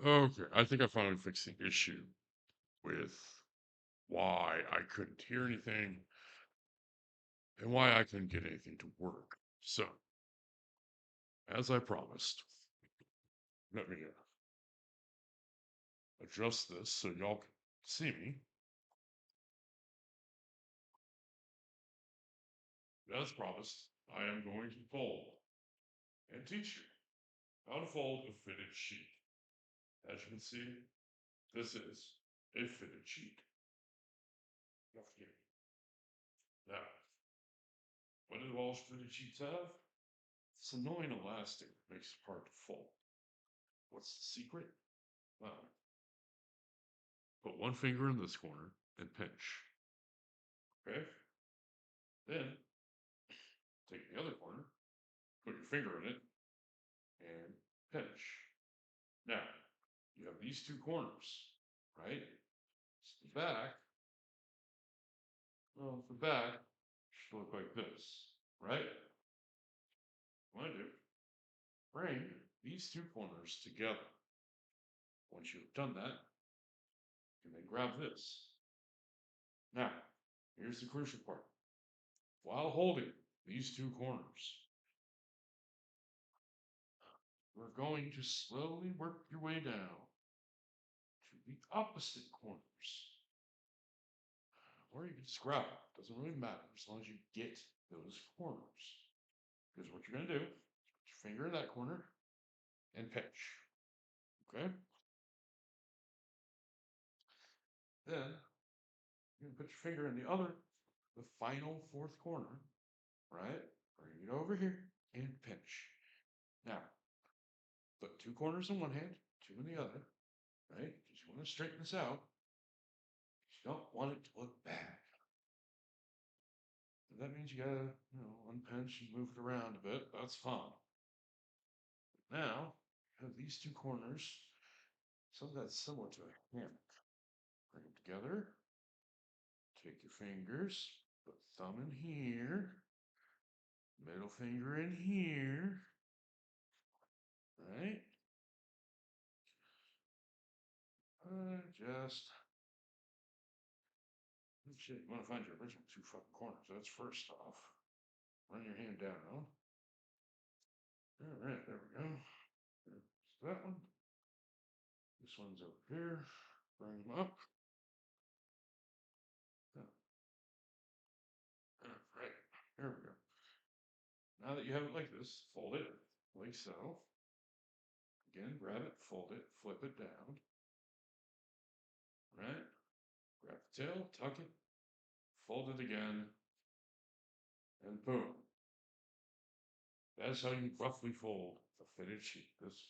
Okay, I think I finally fixed the issue with why I couldn't hear anything and why I couldn't get anything to work. So, as I promised, let me adjust this so y'all can see me. As promised, I am going to fold and teach you how to fold a fitted sheet. As you can see, this is a fitted sheet. Now, what do all fitted sheets have? This annoying elastic that makes it hard to fold. What's the secret? Well, put one finger in this corner and pinch. Okay? Then take the other corner, put your finger in it, and pinch. Now, you have these two corners, right? So the back, well, the back should look like this, right? What I do, bring these two corners together. Once you've done that, you may grab this. Now, here's the crucial part. While holding these two corners, we're going to slowly work your way down to the opposite corners. Or you can just grab it. Doesn't really matter as long as you get those corners. Because what you're going to do is put your finger in that corner and pinch. Okay? Then you're going to put your finger in the final fourth corner, right? Bring it over here and pinch. Now, put two corners in one hand, two in the other, right? Just want to straighten this out. You don't want it to look bad. That means you gotta, unpinch and move it around a bit. That's fine. Now, you have these two corners, something that's similar to a hammock. Bring them together. Take your fingers, put thumb in here, middle finger in here, right? Just shit. You want to find your original two fucking corners. That's first off. Run your hand down. All right, there we go. There's that one. This one's over here. Bring them up. All right, there we go. Now that you have it like this, fold it like so. Again, grab it, fold it, flip it down. Right? Grab the tail, tuck it, fold it again, and boom. That's how you roughly fold a fitted sheet. This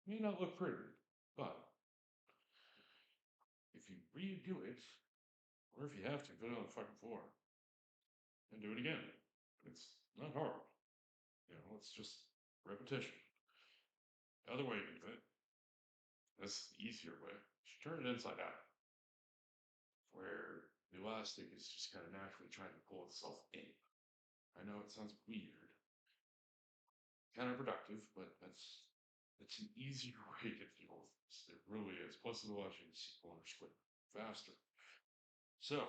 may not look pretty, but if you redo it, or if you have to, put it on the fucking floor and do it again. It's not hard. It's just repetition. The other way to do it, that's the easier way. You turn it inside out, where the elastic is just kind of naturally trying to pull itself in. I know it sounds weird, counterproductive, but it's an easier way to deal with this. It really is. Plus, it allows you to see corners quicker, faster. So,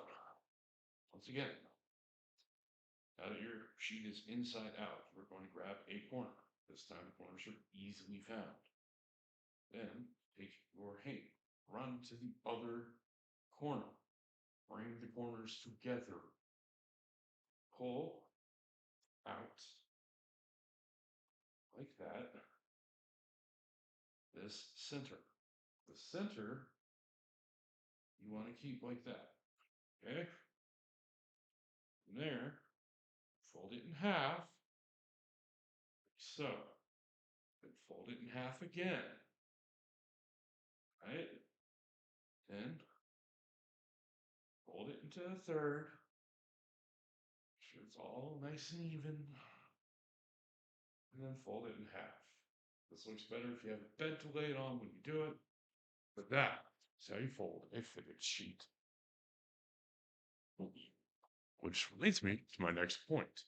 once again, now that your sheet is inside out, we're going to grab a corner. This time, the corners are easily found. Then, take your hand, run to the other corner, bring the corners together, pull out like that. This center. The center you want to keep like that. Okay? From there, fold it in half. Like so. Then fold it in half again. Right? Then fold it into a third. Make sure it's all nice and even. And then fold it in half. This looks better if you have a bed to lay it on when you do it. But that is how you fold a fitted sheet. Which leads me to my next point.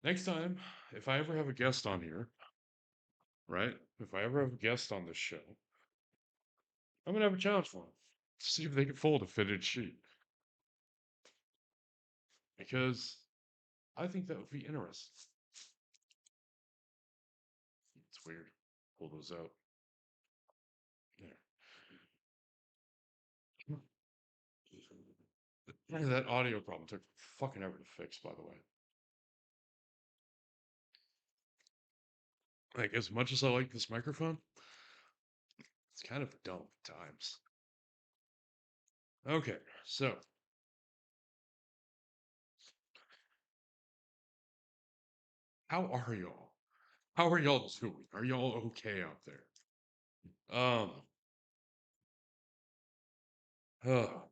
Next time, if I ever have a guest on here, right? If I ever have a guest on this show, I'm gonna have a challenge for them. See if they can fold a fitted sheet. Because I think that would be interesting. It's weird. Pull those out. There. That audio problem took fucking ever to fix, by the way. Like, as much as I like this microphone, it's kind of dumb at times. Okay, so how are y'all? How are y'all doing? Are y'all okay out there? Um, oh,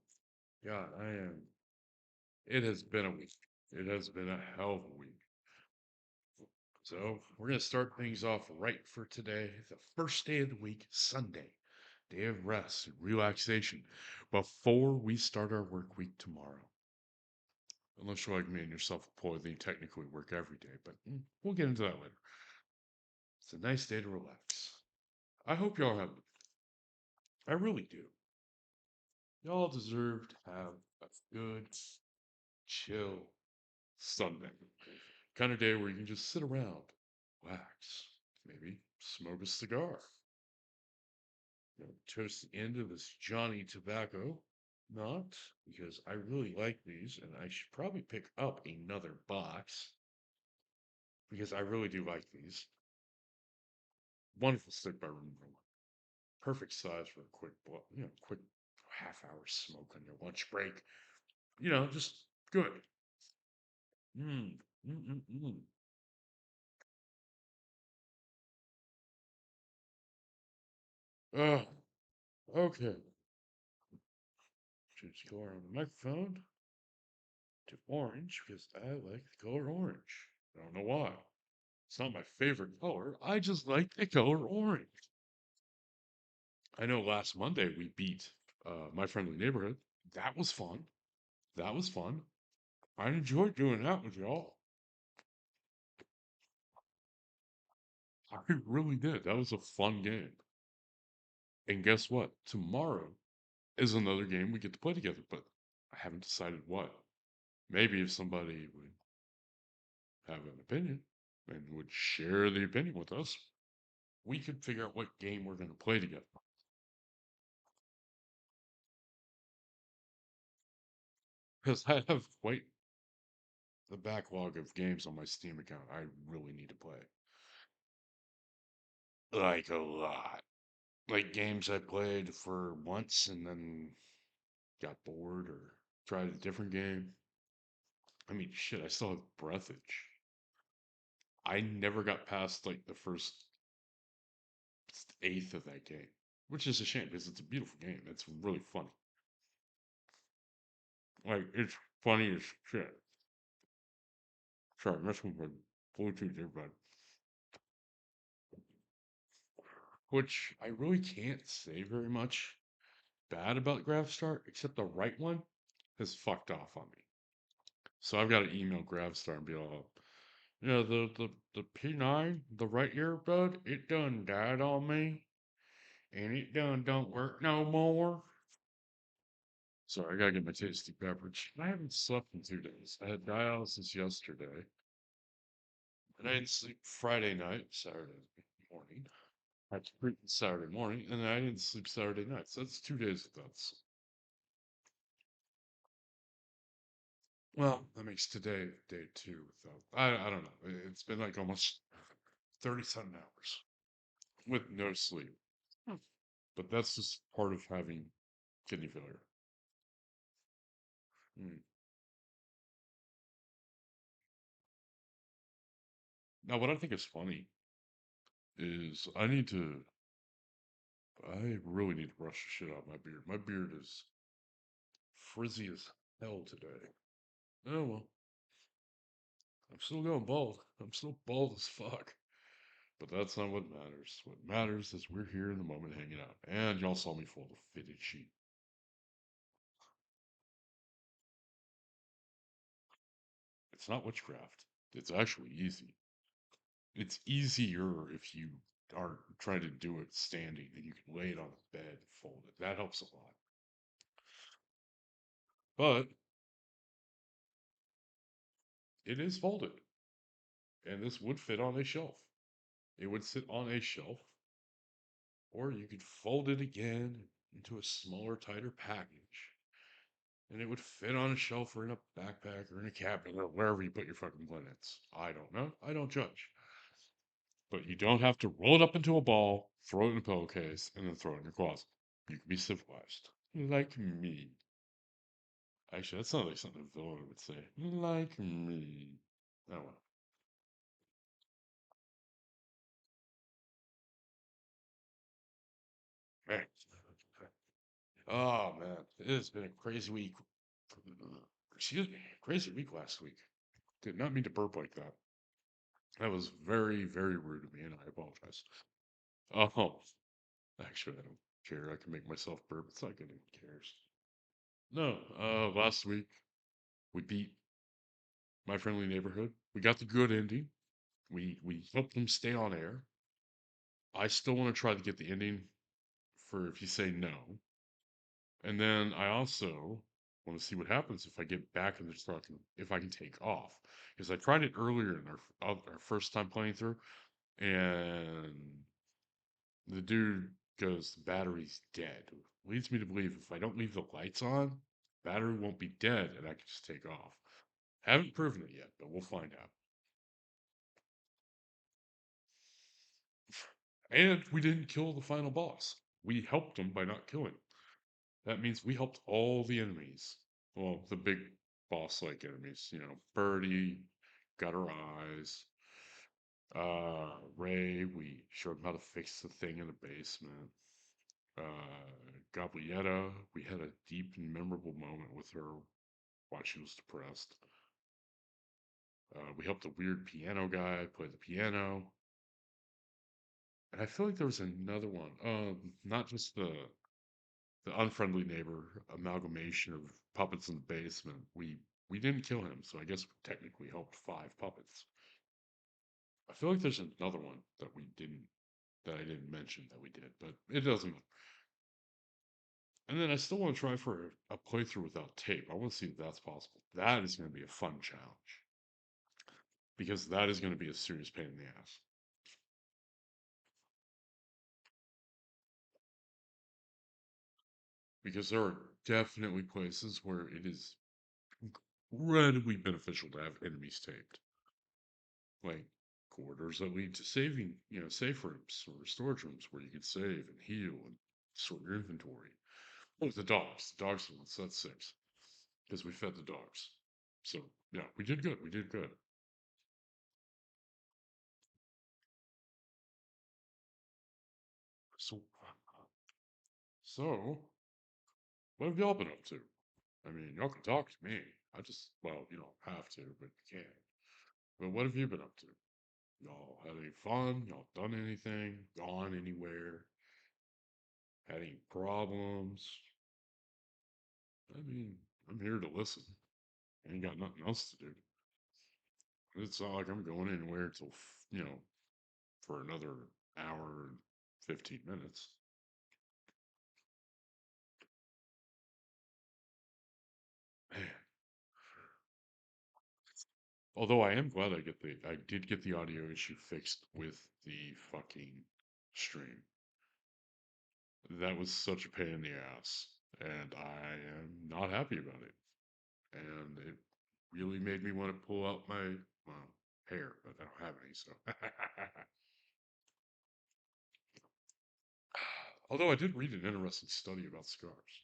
God, I am. It has been a week. It has been a hell of a week. So we're gonna start things off right for today. The first day of the week, Sunday, day of rest and relaxation, before we start our work week tomorrow. Unless you're like me and you're self-employed, then you technically work every day. But we'll get into that later. It's a nice day to relax. I hope y'all have. I really do. Y'all deserve to have a good, chill Sunday. Kind of day where you can just sit around, relax, maybe smoke a cigar. Toast the end of this Johnny Tobacco. Not because I really like these, and I should probably pick up another box because I really do like these. Wonderful stick by Room. Perfect size for a quick, quick half-hour smoke on your lunch break. Just good. Mm, mm, mm, mm. Okay. Change the color on the microphone to orange because I like the color orange. I don't know why. It's not my favorite color. I just like the color orange. I know last Monday we beat My Friendly Neighborhood. That was fun. That was fun. I enjoyed doing that with y'all. I really did. That was a fun game. And guess what? Tomorrow is another game we get to play together, but I haven't decided what. Maybe if somebody would have an opinion and would share the opinion with us, we could figure out what game we're going to play together. Because I have quite the backlog of games on my Steam account I really need to play. Like a lot. Like games I played for once and then got bored or tried a different game. I mean, shit, I still have Breathage. I never got past like the first eighth of that game, which is a shame because it's a beautiful game. It's really funny. Like, it's funny as shit. Sorry, I'm messing with my Bluetooth earbud. Which I really can't say very much bad about GravStar, except the right one has fucked off on me. So I've got to email GravStar and be all, the P9, the right earbud, it done died on me, and it done don't work no more. Sorry, I gotta get my tasty beverage. I haven't slept in 2 days. I had dialysis yesterday, and I didn't sleep Friday night, Saturday morning. I had to sleep Saturday morning, and then I didn't sleep Saturday night. So that's 2 days of that. Well, that makes today day two without. I don't know. It's been like almost 30-something hours with no sleep. Hmm. But that's just part of having kidney failure. Mm. Now, what I think is funny is I really need to brush the shit out of my beard. My beard is frizzy as hell today. Oh well, I'm still going bald. I'm still bald as fuck. But that's not what matters. What matters is we're here in the moment hanging out. And y'all saw me fold a fitted sheet. It's not witchcraft. It's actually easy. It's easier if you are trying to do it standing, and you can lay it on the bed and fold it. That helps a lot. But it is folded, and this would fit on a shelf. It would sit on a shelf, or you could fold it again into a smaller, tighter package, and it would fit on a shelf or in a backpack or in a cabinet or wherever you put your fucking linens. I don't know. I don't judge. But you don't have to roll it up into a ball, throw it in a pillowcase, and then throw it in your closet. You can be civilized. Like me. Actually, that sounds like something a villain would say. Like me. Oh well. Man. Oh man, it has been a crazy week. Excuse me, crazy week last week. Did not mean to burp like that. That was very, very rude of me, and I apologize. Oh, actually, I don't care. I can make myself burp. It's not good. Who cares? No, last week we beat My Friendly Neighborhood. We got the good ending. We helped them stay on air. I still want to try to get the ending for If You Say No. And then I also want to see what happens if I get back in the truck and if I can take off. Because I tried it earlier in our first time playing through, and the dude goes, the battery's dead. Leads me to believe if I don't leave the lights on, battery won't be dead and I can just take off. Haven't proven it yet, but we'll find out. And we didn't kill the final boss. We helped him by not killing. That means we helped all the enemies. Well, the big boss like enemies, Birdie, got her eyes. Ray, we showed him how to fix the thing in the basement. Gabrietta, we had a deep and memorable moment with her while she was depressed. We helped a weird piano guy play the piano. And I feel like there was another one. Not just the unfriendly neighbor amalgamation of puppets in the basement. We didn't kill him, so I guess we technically helped 5 puppets. I feel like there's another one that I didn't mention that we did, but it doesn't matter. And then I still want to try for a playthrough without tape. I want to see if that's possible. That is going to be a fun challenge because that is going to be a serious pain in the ass. Because there are definitely places where it is incredibly beneficial to have enemies taped, like corridors that lead to safe rooms or storage rooms where you can save and heal and sort your inventory. Oh, the dogs. The dogs, that's 6 because we fed the dogs. So yeah, we did good. We did good. So, so what have y'all been up to? I mean, y'all can talk to me. Well, you don't have to, but you can. But what have you been up to? Y'all had any fun? Y'all done anything? Gone anywhere? Had any problems? I mean, I'm here to listen. I ain't got nothing else to do. It's not like I'm going anywhere till, for another hour and 15 minutes. Man, although I am glad I did get the audio issue fixed with the fucking stream. That was such a pain in the ass, and I am not happy about it. And it really made me want to pull out my, well, hair, but I don't have any, so. Although I did read an interesting study about cigars,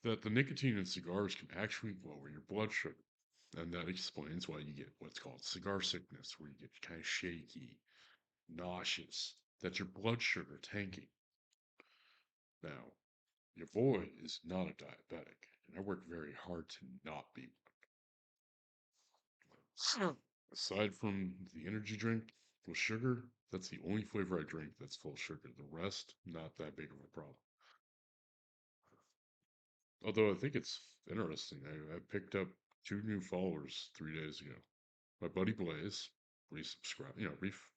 that the nicotine in cigars can actually lower your blood sugar. And that explains why you get what's called cigar sickness, where you get kind of shaky, nauseous, that's your blood sugar tanking. Now, your boy is not a diabetic, and I worked very hard to not be one. Aside from the energy drink with sugar, that's the only flavor I drink that's full sugar. The rest, not that big of a problem. Although I think it's interesting. I picked up 2 new followers 3 days ago. My buddy Blaze, resubscribe,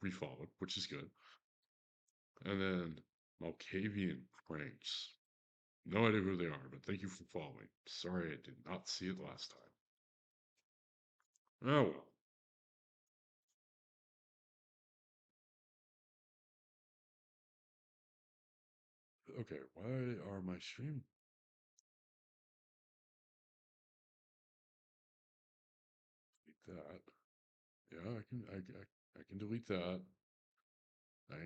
refollowed, which is good. And then Malkavian Pranks. No idea who they are, but thank you for following. Sorry I did not see it last time. Oh well. Okay, why are my stream? Delete that. Yeah, I can delete that. I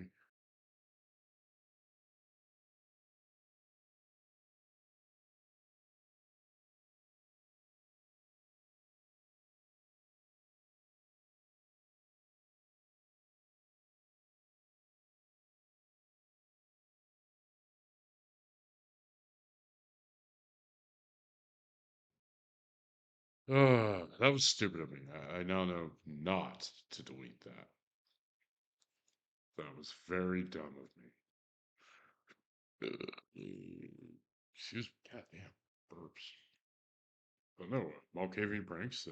that was stupid of me. I now know not to delete that. That was very dumb of me. Excuse me. Goddamn burps. But no, Malkavian Pranks.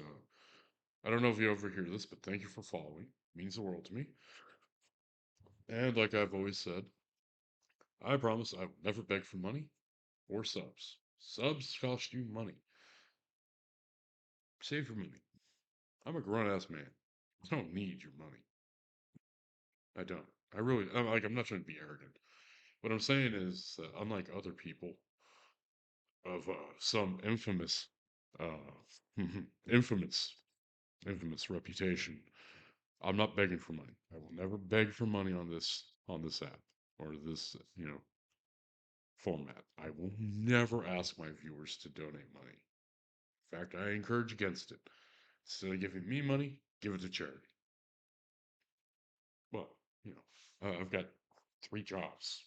I don't know if you overhear this, but thank you for following. It means the world to me. And like I've always said, I promise I will never beg for money or subs. Subs cost you money. Save your money. I'm a grown ass man. I don't need your money. I don't. I really, I'm not trying to be arrogant. What I'm saying is, unlike other people of some uh, infamous, infamous reputation, I'm not begging for money. I will never beg for money on this app or this format. I will never ask my viewers to donate money. In fact, I encourage against it. Instead of giving me money, give it to charity. Well, I've got 3 jobs.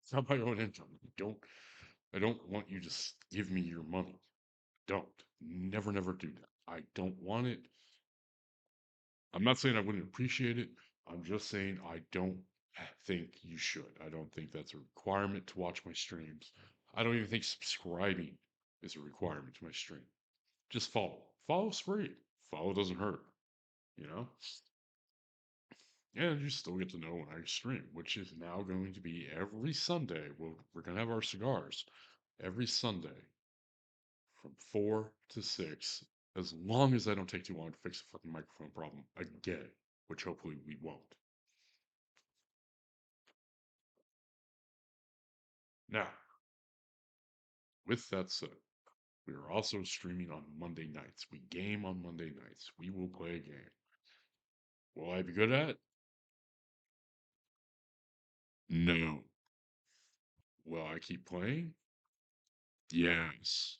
It's not my own income. I don't want you to give me your money. Don't. Never, never do that. I don't want it. I'm not saying I wouldn't appreciate it. I'm just saying I don't think you should. I don't think that's a requirement to watch my streams. I don't even think subscribing is a requirement to my stream. Just follow. Follow's free. Follow doesn't hurt, you know? And you still get to know when I stream, which is now going to be every Sunday. We're going to have our cigars every Sunday from 4 to 6, as long as I don't take too long to fix the fucking microphone problem again, which hopefully we won't. Now, with that said, we are also streaming on Monday nights. We game on Monday nights. We will play a game. Will I be good at it? No. Will I keep playing? Yes.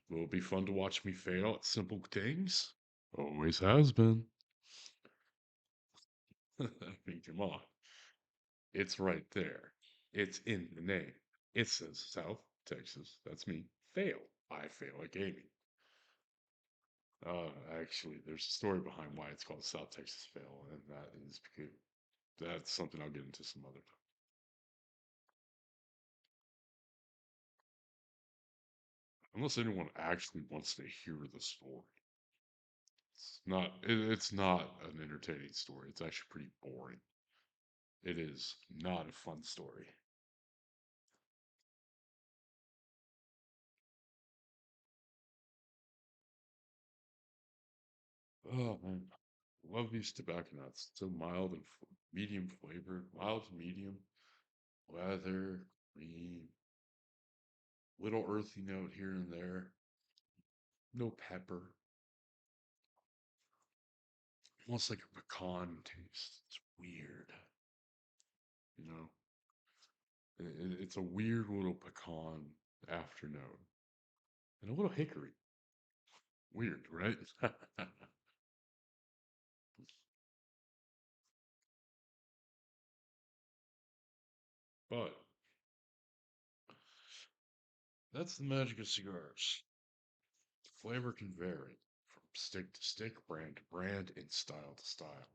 Will it be fun to watch me fail at simple things? Always has been. I mean, come on. It's right there. It's in the name. It says South Texas. That's me. Fail. I fail at gaming. Actually, there's a story behind why it's called South Texas Fail, and that is because that's something I'll get into some other time. Unless anyone actually wants to hear the story. It's not an entertaining story. It's actually pretty boring. It is not a fun story. Oh man, love these tobacco nuts. So mild and medium flavored, mild to medium, leather, cream, little earthy note here and there. No pepper. Almost like a pecan taste. It's weird. You know, it's a weird little pecan afternote and a little hickory. Weird, right? But that's the magic of cigars. Flavor can vary from stick to stick, brand to brand, and style to style.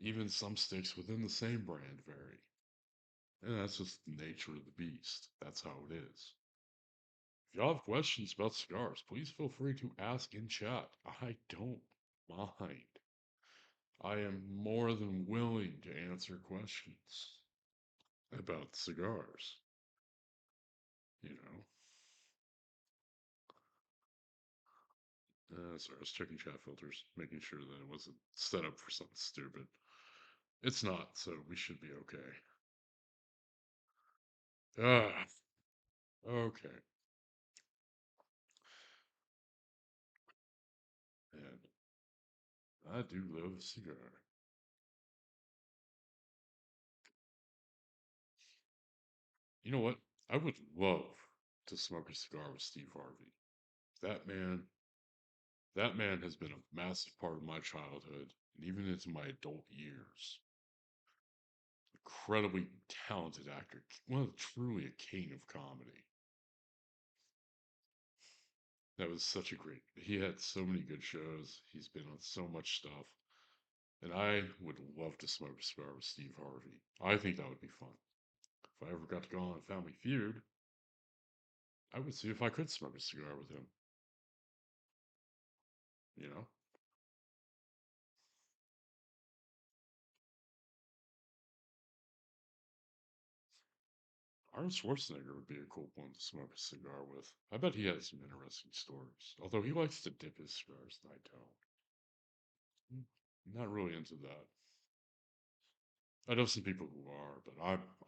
Even some sticks within the same brand vary. And that's just the nature of the beast. That's how it is. If y'all have questions about cigars, please feel free to ask in chat. I don't mind. I am more than willing to answer questions about cigars. You know, sorry, I was checking chat filters, making sure that it wasn't set up for something stupid. It's not, so we should be okay. Ah, okay. And I do love a cigar. You know what? I would love to smoke a cigar with Steve Harvey. That man, that man has been a massive part of my childhood and even into my adult years. Incredibly talented actor, one of truly a king of comedy. That was such a great. He had so many good shows. He's been on so much stuff, and I would love to smoke a cigar with Steve Harvey. I think that would be fun. If I ever got to go on a Family Feud, I would see if I could smoke a cigar with him. You know, Arnold Schwarzenegger would be a cool one to smoke a cigar with. I bet he has some interesting stories. Although he likes to dip his cigars, and I don't. Not really into that. I know some people who are, but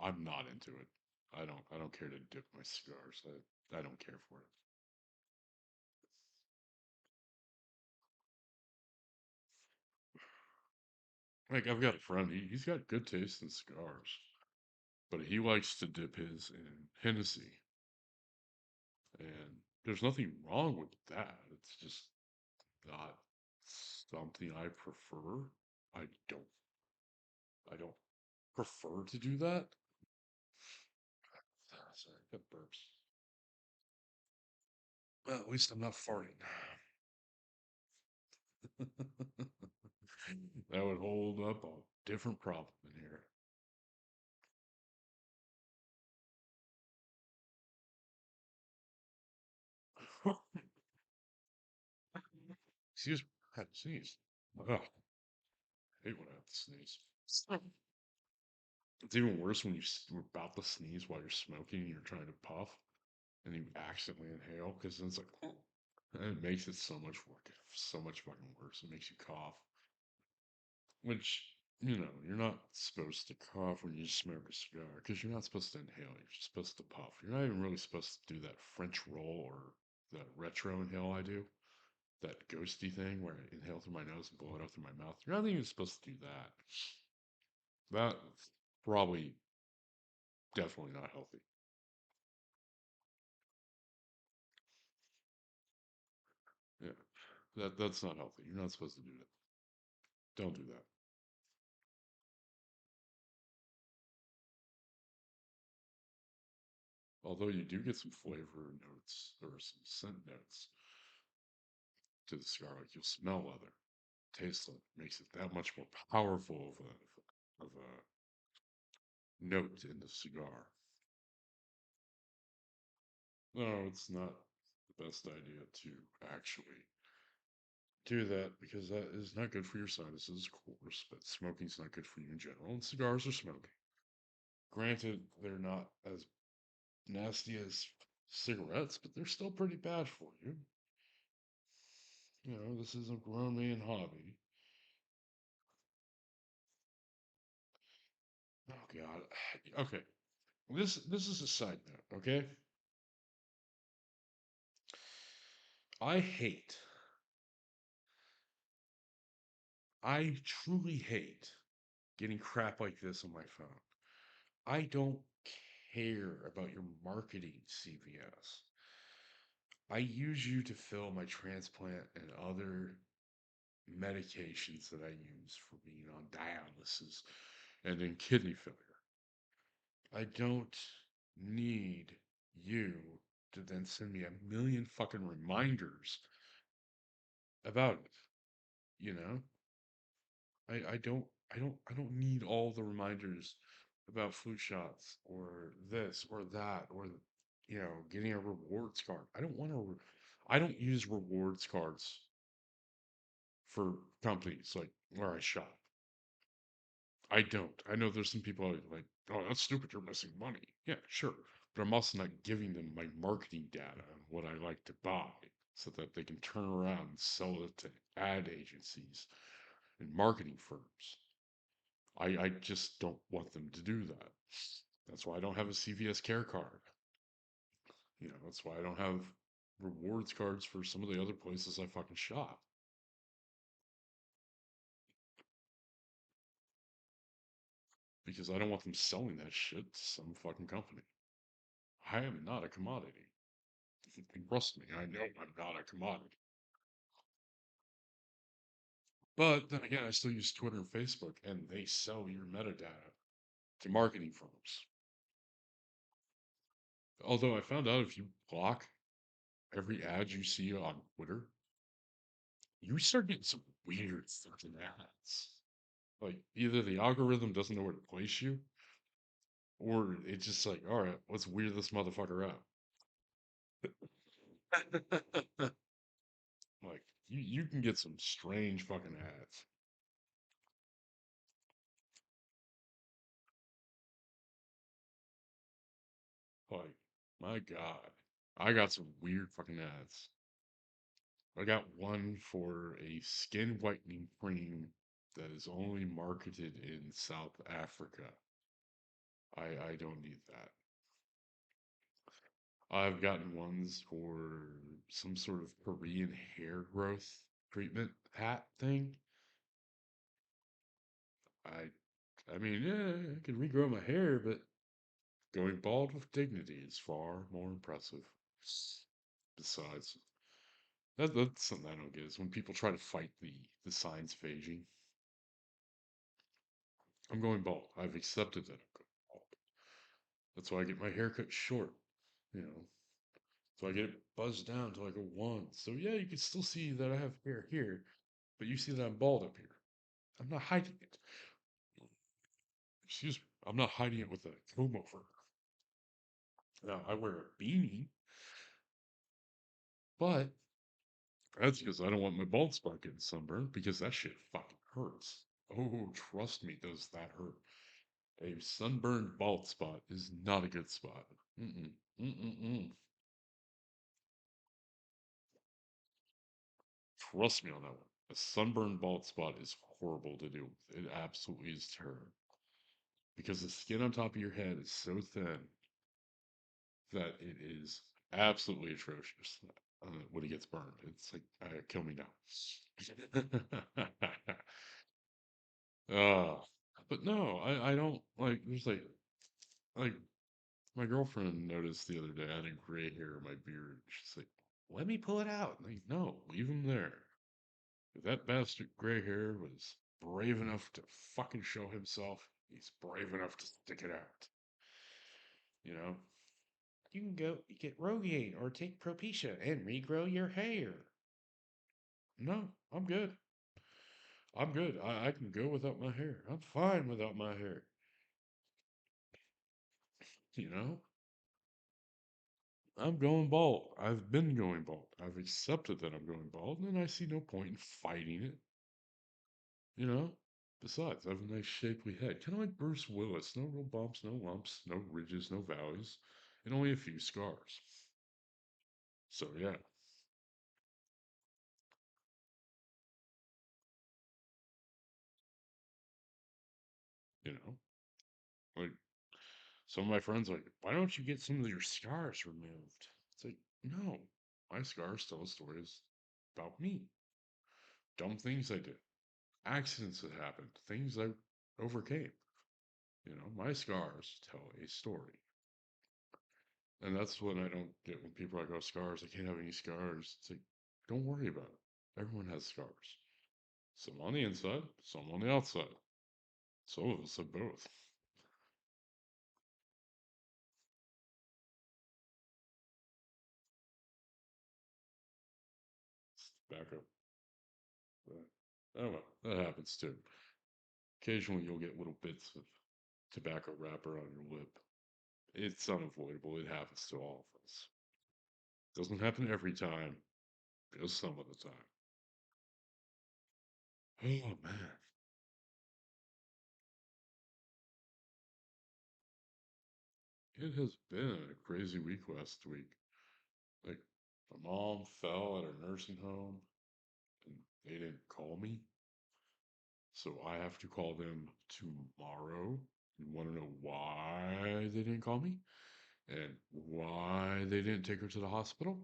I'm not into it. I don't care to dip my cigars. I don't care for it. Like I've got a friend, he's got good taste in cigars, but he likes to dip his in Hennessy, and there's nothing wrong with that. It's just not something I prefer. I don't I don't prefer to do that. Sorry, got burps. Well, at least I'm not farting. That would hold up a different problem in here. Excuse me, I had to sneeze. Ugh, I hate when I have to sneeze. It's even worse when you're about to sneeze while you're smoking and you're trying to puff and you accidentally inhale because it's like, and it makes it so much work, so much fucking worse. It makes you cough, which, you're not supposed to cough when you smoke a cigar because you're not supposed to inhale. You're supposed to puff. You're not even really supposed to do that French roll or that retro inhale I do, that ghosty thing where I inhale through my nose and blow it out through my mouth. You're not even supposed to do that. That's probably definitely not healthy. Yeah, that's not healthy. You're not supposed to do that. Don't do that. Although you do get some flavor notes or some scent notes to the cigar, like you'll smell leather, taste leather, makes it that much more powerful of a note in the cigar. No, it's not the best idea to actually do that because that is not good for your sinuses, of course, but smoking's not good for you in general, and cigars are smoking. Granted, they're not as nasty as cigarettes, but they're still pretty bad for you. This is a grown man hobby. Oh God. Okay. This is a side note, okay? I hate, I truly hate getting crap like this on my phone. I don't care about your marketing, CVS. I use you to fill my transplant and other medications that I use for being on dialysis and in kidney failure. I don't need you to then send me a million fucking reminders about it. You know, I don't I don't need all the reminders about flu shots or this or that or getting a rewards card. I don't want to. I don't use rewards cards for companies like where I shop. I don't. I know there's some people like, oh, that's stupid. You're missing money. Yeah, sure. But I'm also not giving them my marketing data on what I like to buy so that they can turn around and sell it to ad agencies and marketing firms. I just don't want them to do that. That's why I don't have a CVS Care card. That's why I don't have rewards cards for some of the other places I fucking shop. Because I don't want them selling that shit to some fucking company. I am not a commodity. Trust me, I know I'm not a commodity. But then again, I still use Twitter and Facebook, and they sell your metadata to marketing firms. Although I found out if you block every ad you see on Twitter, you start getting some weird fucking ads. Like either the algorithm doesn't know where to place you, or it's just like, all right, let's weird this motherfucker out. Like you can get some strange fucking ads. Like, my God. I got some weird fucking ads. I got one for a skin whitening cream that is only marketed in South Africa. I don't need that. I've gotten ones for some sort of Korean hair growth treatment hat thing. I I mean, yeah, I can regrow my hair, but going bald with dignity is far more impressive. Besides, that's something I don't get is when people try to fight the signs of aging. I'm going bald. I've accepted that I'm going bald. That's why I get my hair cut short, you know. So I get it buzzed down to like a one. So yeah, you can still see that I have hair here, but you see that I'm bald up here. I'm not hiding it. Excuse me. I'm not hiding it with a comb over. Now I wear a beanie, but that's because I don't want my bald spot getting sunburned because that shit fucking hurts. Oh, trust me, does that hurt? A sunburned bald spot is not a good spot. Mm-mm. Mm-mm-mm. Trust me on that one. A sunburned bald spot is horrible to deal with. It absolutely is terrible. Because the skin on top of your head is so thin that it is absolutely atrocious when it gets burned. It's like, kill me now. uh, but no, I don't like, there's like, my girlfriend noticed the other day I had a gray hair in my beard. She's like, let me pull it out. I'm like, no, leave him there. If that bastard gray hair was brave enough to fucking show himself, he's brave enough to stick it out. You know? You can go get Rogaine or take Propecia and regrow your hair. No, I'm good. I'm good. I can go without my hair. I'm fine without my hair. You know? I'm going bald. I've been going bald. I've accepted that I'm going bald, and I see no point in fighting it. You know? Besides, I have a nice shapely head. Kind of like Bruce Willis. No real bumps, no lumps, no ridges, no valleys, and only a few scars. So, yeah, you know? Like, some of my friends are like, why don't you get some of your scars removed? It's like, no, my scars tell stories about me. Dumb things I did, accidents that happened, things I overcame. My scars tell a story. And that's what I don't get when people are like, oh, scars, I can't have any scars. It's like, don't worry about it. Everyone has scars. Some on the inside, some on the outside. Some of us have both. Tobacco. Oh well, that happens too. Occasionally you'll get little bits of tobacco wrapper on your lip. It's unavoidable. It happens to all of us. Doesn't happen every time, just some of the time. Oh man. It has been a crazy week last week. Like, my mom fell at a nursing home and they didn't call me. So I have to call them tomorrow. You want to know why they didn't call me and why they didn't take her to the hospital?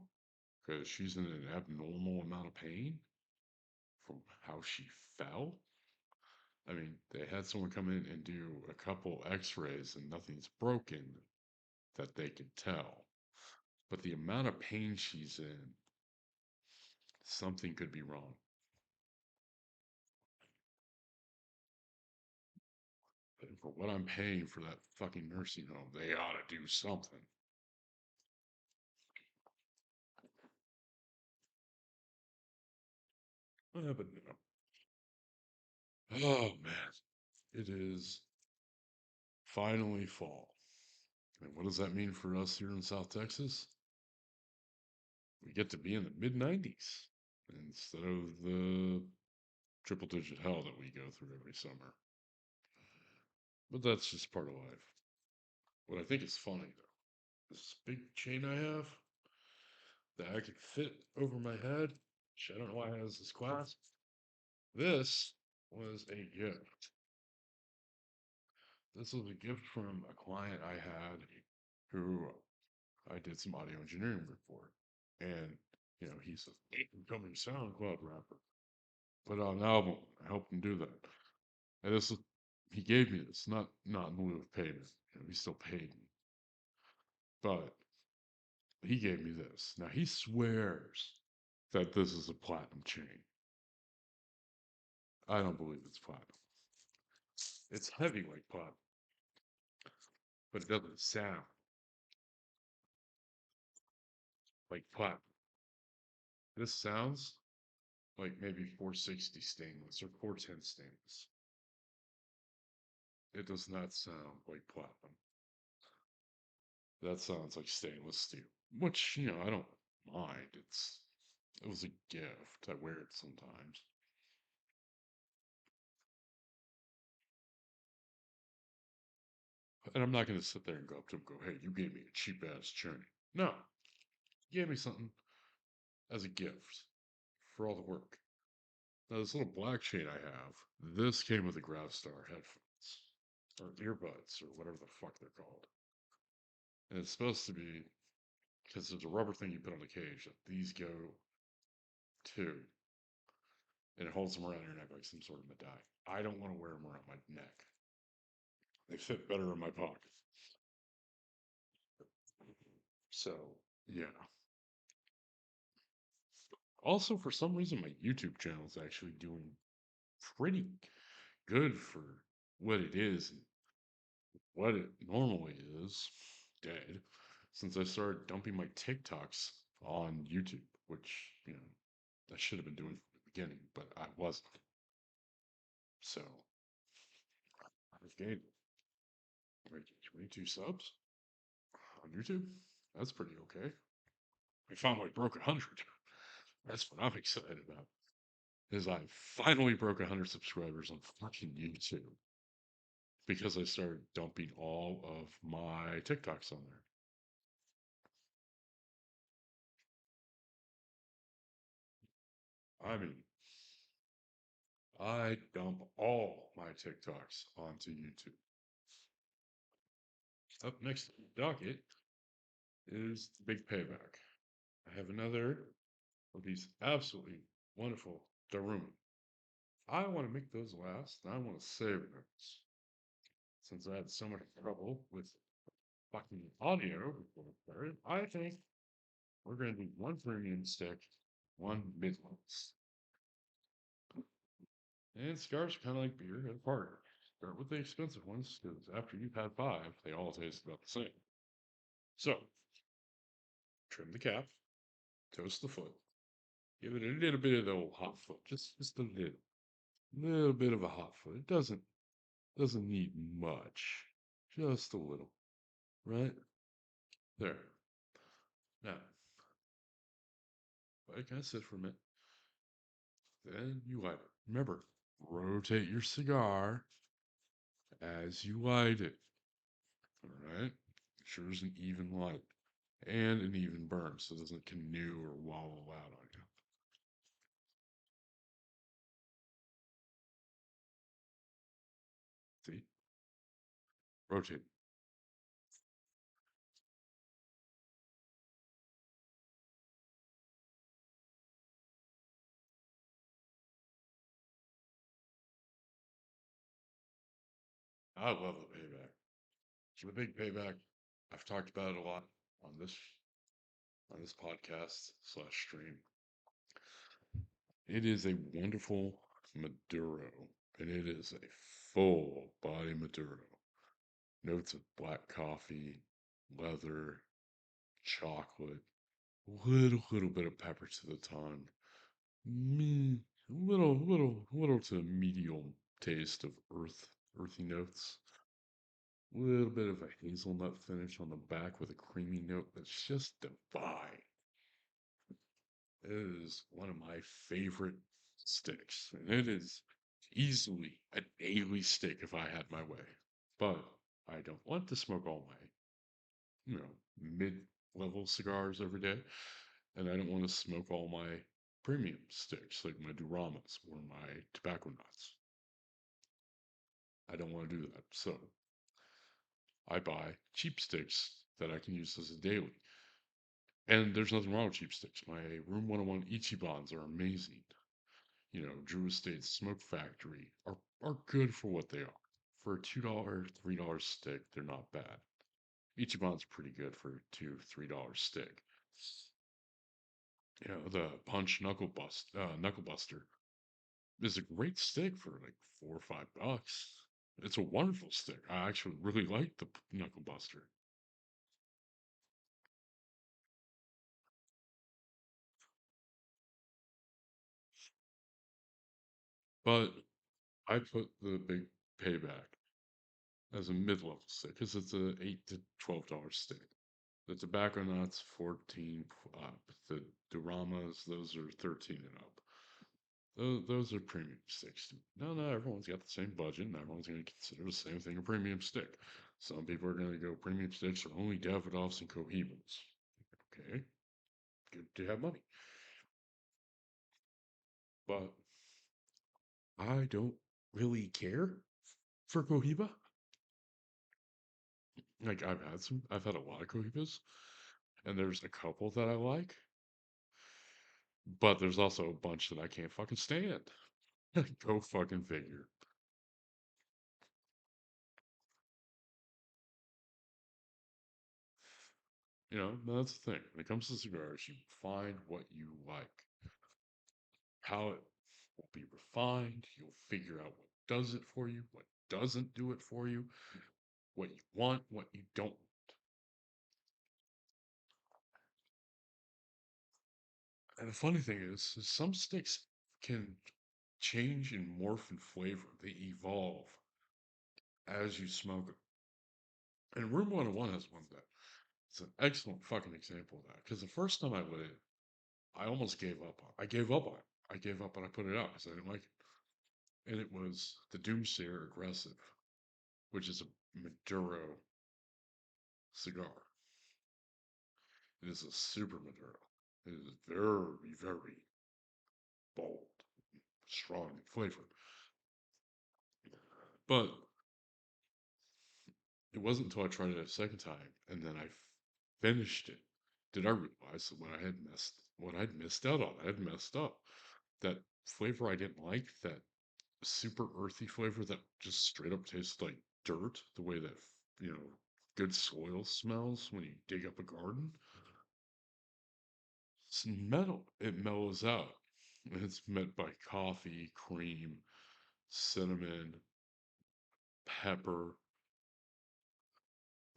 Because she's in an abnormal amount of pain from how she fell. I mean, they had someone come in and do a couple x rays and nothing's broken that they could tell. But the amount of pain she's in, something could be wrong. And for what I'm paying for that fucking nursing home, they ought to do something. But no. Oh man, it is finally fall. And what does that mean for us here in South Texas? We get to be in the mid 90s instead of the triple digit hell that we go through every summer. But that's just part of life. What I think is funny though, this big chain I have that I could fit over my head, which I don't know why it has this clasp. This was a gift. This was a gift from a client I had who I did some audio engineering work for. And, he's a incoming SoundCloud rapper. Put out an album. I helped him do that. And he gave me this, not in lieu of payment. He still paid me. But he gave me this. Now he swears that this is a platinum chain. I don't believe it's platinum. It's heavy like platinum, but it doesn't sound like platinum. This sounds like maybe 460 stainless or 410 stainless. It does not sound like platinum. That sounds like stainless steel, which, I don't mind. It was a gift. I wear it sometimes. And I'm not going to sit there and go up to him and go, hey, you gave me a cheap ass chain. No, he gave me something as a gift for all the work. Now, this little black chain I have, this came with the Gravstar headphones or earbuds or whatever the fuck they're called. And it's supposed to be because there's a rubber thing you put on the cage that these go to, and it holds them around your neck like some sort of medallion. I don't want to wear them around my neck. They fit better in my pocket. So, yeah. Also, for some reason, my YouTube channel is actually doing pretty good for what it is and what it normally is. Dead. Since I started dumping my TikToks on YouTube, which, I should have been doing from the beginning, but I wasn't. So, I've gained like 22 subs on YouTube. That's pretty okay. I finally broke 100. That's what I'm excited about. Is I finally broke 100 subscribers on fucking YouTube because I started dumping all of my TikToks on there. I mean, I dump all my TikToks onto YouTube. Up next to the docket is the big payback. I have another of these absolutely wonderful Daruma. I want to make those last, and I want to save those. Since I had so much trouble with fucking audio before I started, I think we're going to do one premium stick, one mid-length. And cigars are kind of like beer at a party. Start with the expensive ones, because after you've had five, they all taste about the same. So, trim the cap, toast the foot, give it a little bit of the old hot foot, just a little bit of a hot foot. It doesn't need much, just a little, right there. Now, let it sit for a minute. Then you light it. Remember, rotate your cigar as you light it. All right. sure there's an even light and an even burn so it doesn't canoe or wobble out on you. See? Rotate. I love the payback. So the big payback, I've talked about it a lot on this podcast slash stream. It is a wonderful Maduro, and it is a full body Maduro. Notes of black coffee, leather, chocolate, little bit of pepper to the tongue, little to medium taste of earthy notes. A little bit of a hazelnut finish on the back with a creamy note that's just divine. It is one of my favorite sticks, and it is easily a daily stick if I had my way. But I don't want to smoke all my, mid-level cigars every day, and I don't want to smoke all my premium sticks like my Duramas or my tobacco nuts. I don't want to do that. So I buy cheap sticks that I can use as a daily. And there's nothing wrong with cheap sticks. My Room 101 Ichibans are amazing. Drew Estate's Smoke Factory are good for what they are. For a $2, $3 stick, they're not bad. Ichiban's pretty good for a $2, $3 stick. The Punch Knuckle Buster is a great stick for like $4 or $5. It's a wonderful stick. I actually really like the Knuckle Buster. But I put the big payback as a mid-level stick because it's a $8 to $12 stick. The tobacco nuts 14 up. The Duramas, those are 13 and up. Those are premium sticks. No, everyone's got the same budget, and everyone's going to consider the same thing a premium stick. Some people are going to go premium sticks are only Davidoffs and Cohibas. Okay, good to have money. But I don't really care for Cohiba. Like I've had a lot of Cohibas, and there's a couple that I like, but there's also a bunch that I can't fucking stand. Go fucking figure. That's the thing. When it comes to cigars, you find what you like. How it will be refined. You'll figure out what does it for you, what doesn't do it for you, what you want, what you don't. And the funny thing is some sticks can change and morph in flavor. They evolve as you smoke them. And Room 101 has one of that. It's an excellent fucking example of that. Because the first time I lit it, I almost gave up on it. I gave up on it. I gave up and I put it out because I didn't like it. And it was the Doomsayer Aggressive, which is a Maduro cigar. It is a super Maduro. It is very bold, strong in flavor. But it wasn't until I tried it a second time and then I finished it did I realize that what I'd missed out on. I had messed up. That flavor I didn't like, that super earthy flavor that just straight up tastes like dirt, the way that, you know, good soil smells when you dig up a garden. It's metal. It mellows out. And it's met by coffee, cream, cinnamon, pepper.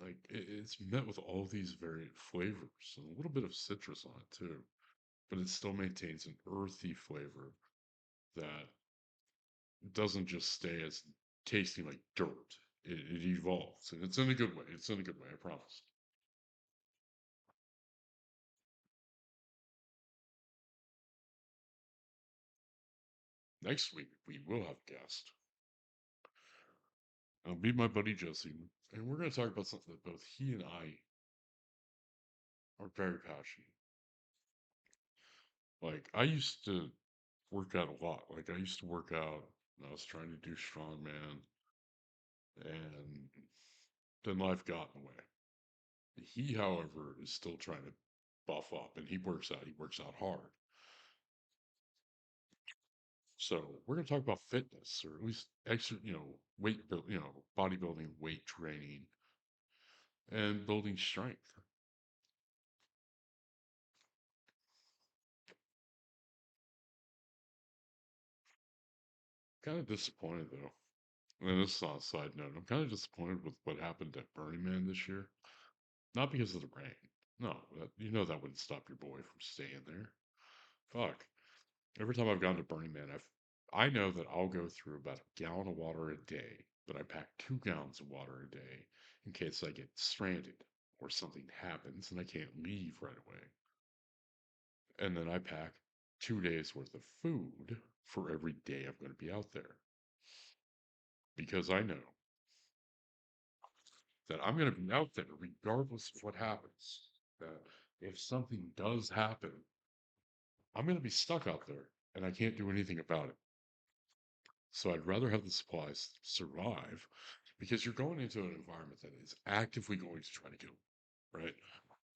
Like it's met with all these varied flavors and a little bit of citrus on it too. But it still maintains an earthy flavor that doesn't just stay as tasting like dirt. It evolves, and it's in a good way. It's in a good way, I promise. Next week we will have a guest. I'll meet my buddy Jesse, and we're going to talk about something that both he and I are very passionate. Like, I used to work out a lot. Like, I used to work out, and I was trying to do strongman, and then life got in the way. He, however, is still trying to buff up, and he works out. He works out hard. So we're going to talk about fitness, or at least weight build, bodybuilding, weight training, and building strength. Kind of disappointed though. And this is on a side note. I'm kind of disappointed with what happened at Burning Man this year. Not because of the rain. No, that wouldn't stop your boy from staying there. Fuck. Every time I've gone to Burning Man, I know that I'll go through about a gallon of water a day, but I pack 2 gallons of water a day in case I get stranded or something happens and I can't leave right away. And then I pack 2 days worth of food for every day I'm going to be out there because I know that I'm going to be out there regardless of what happens. That if something does happen, I'm going to be stuck out there and I can't do anything about it. So I'd rather have the supplies survive because you're going into an environment that is actively going to try to kill you, right?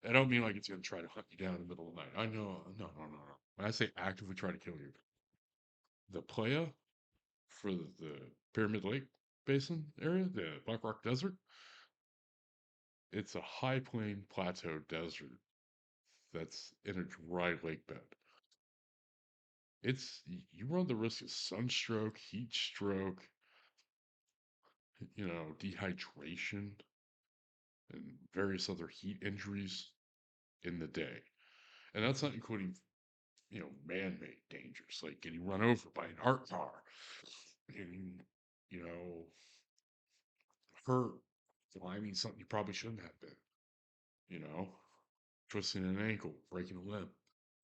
I don't mean like it's going to try to hunt you down in the middle of the night. I know, no, no, no, no. When I say actively try to kill you, the playa for the Pyramid Lake Basin area, the Black Rock Desert, it's a high plain plateau desert that's in a dry lake bed. You run the risk of sunstroke, heat stroke, dehydration, and various other heat injuries in the day. And that's not including, man-made dangers like getting run over by an art car, getting, you know, hurt, climbing something you probably shouldn't have been, you know, twisting an ankle, breaking a limb.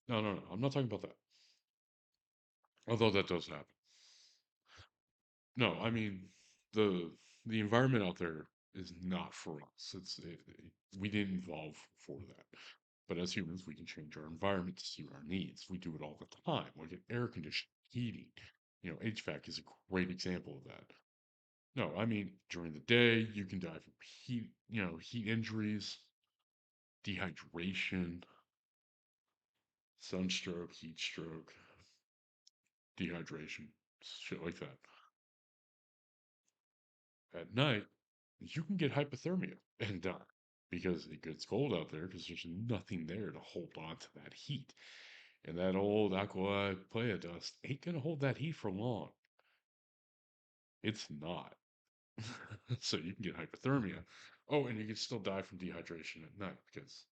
No, no, no. I'm not talking about that. Although that does happen. No, I mean the the environment out there is not for us. We didn't evolve for that. But as humans, we can change our environment to suit our needs. We do it all the time, like in air conditioning, heating. HVAC is a great example of that. No, I mean during the day you can die from heat injuries, dehydration, sunstroke, heat stroke, dehydration, shit like that. At night, you can get hypothermia and die because it gets cold out there because there's nothing there to hold on to that heat. And that old aqua playa dust ain't going to hold that heat for long. It's not. So you can get hypothermia. Oh, and you can still die from dehydration at night because,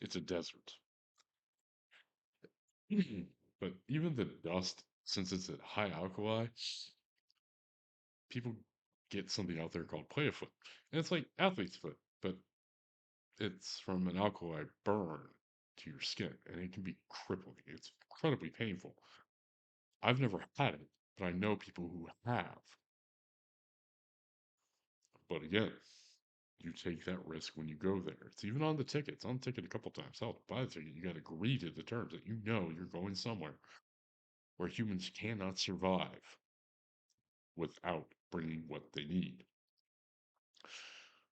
it's a desert. But even the dust, since it's at high alkali, people get something out there called playa foot. And it's like athlete's foot, but it's from an alkali burn to your skin, and it can be crippling. It's incredibly painful. I've never had it, but I know people who have. But again, you take that risk when you go there. It's even on the ticket. It's on the ticket a couple times. Hell, to buy the ticket, you got to agree to the terms that you know you're going somewhere where humans cannot survive without bringing what they need.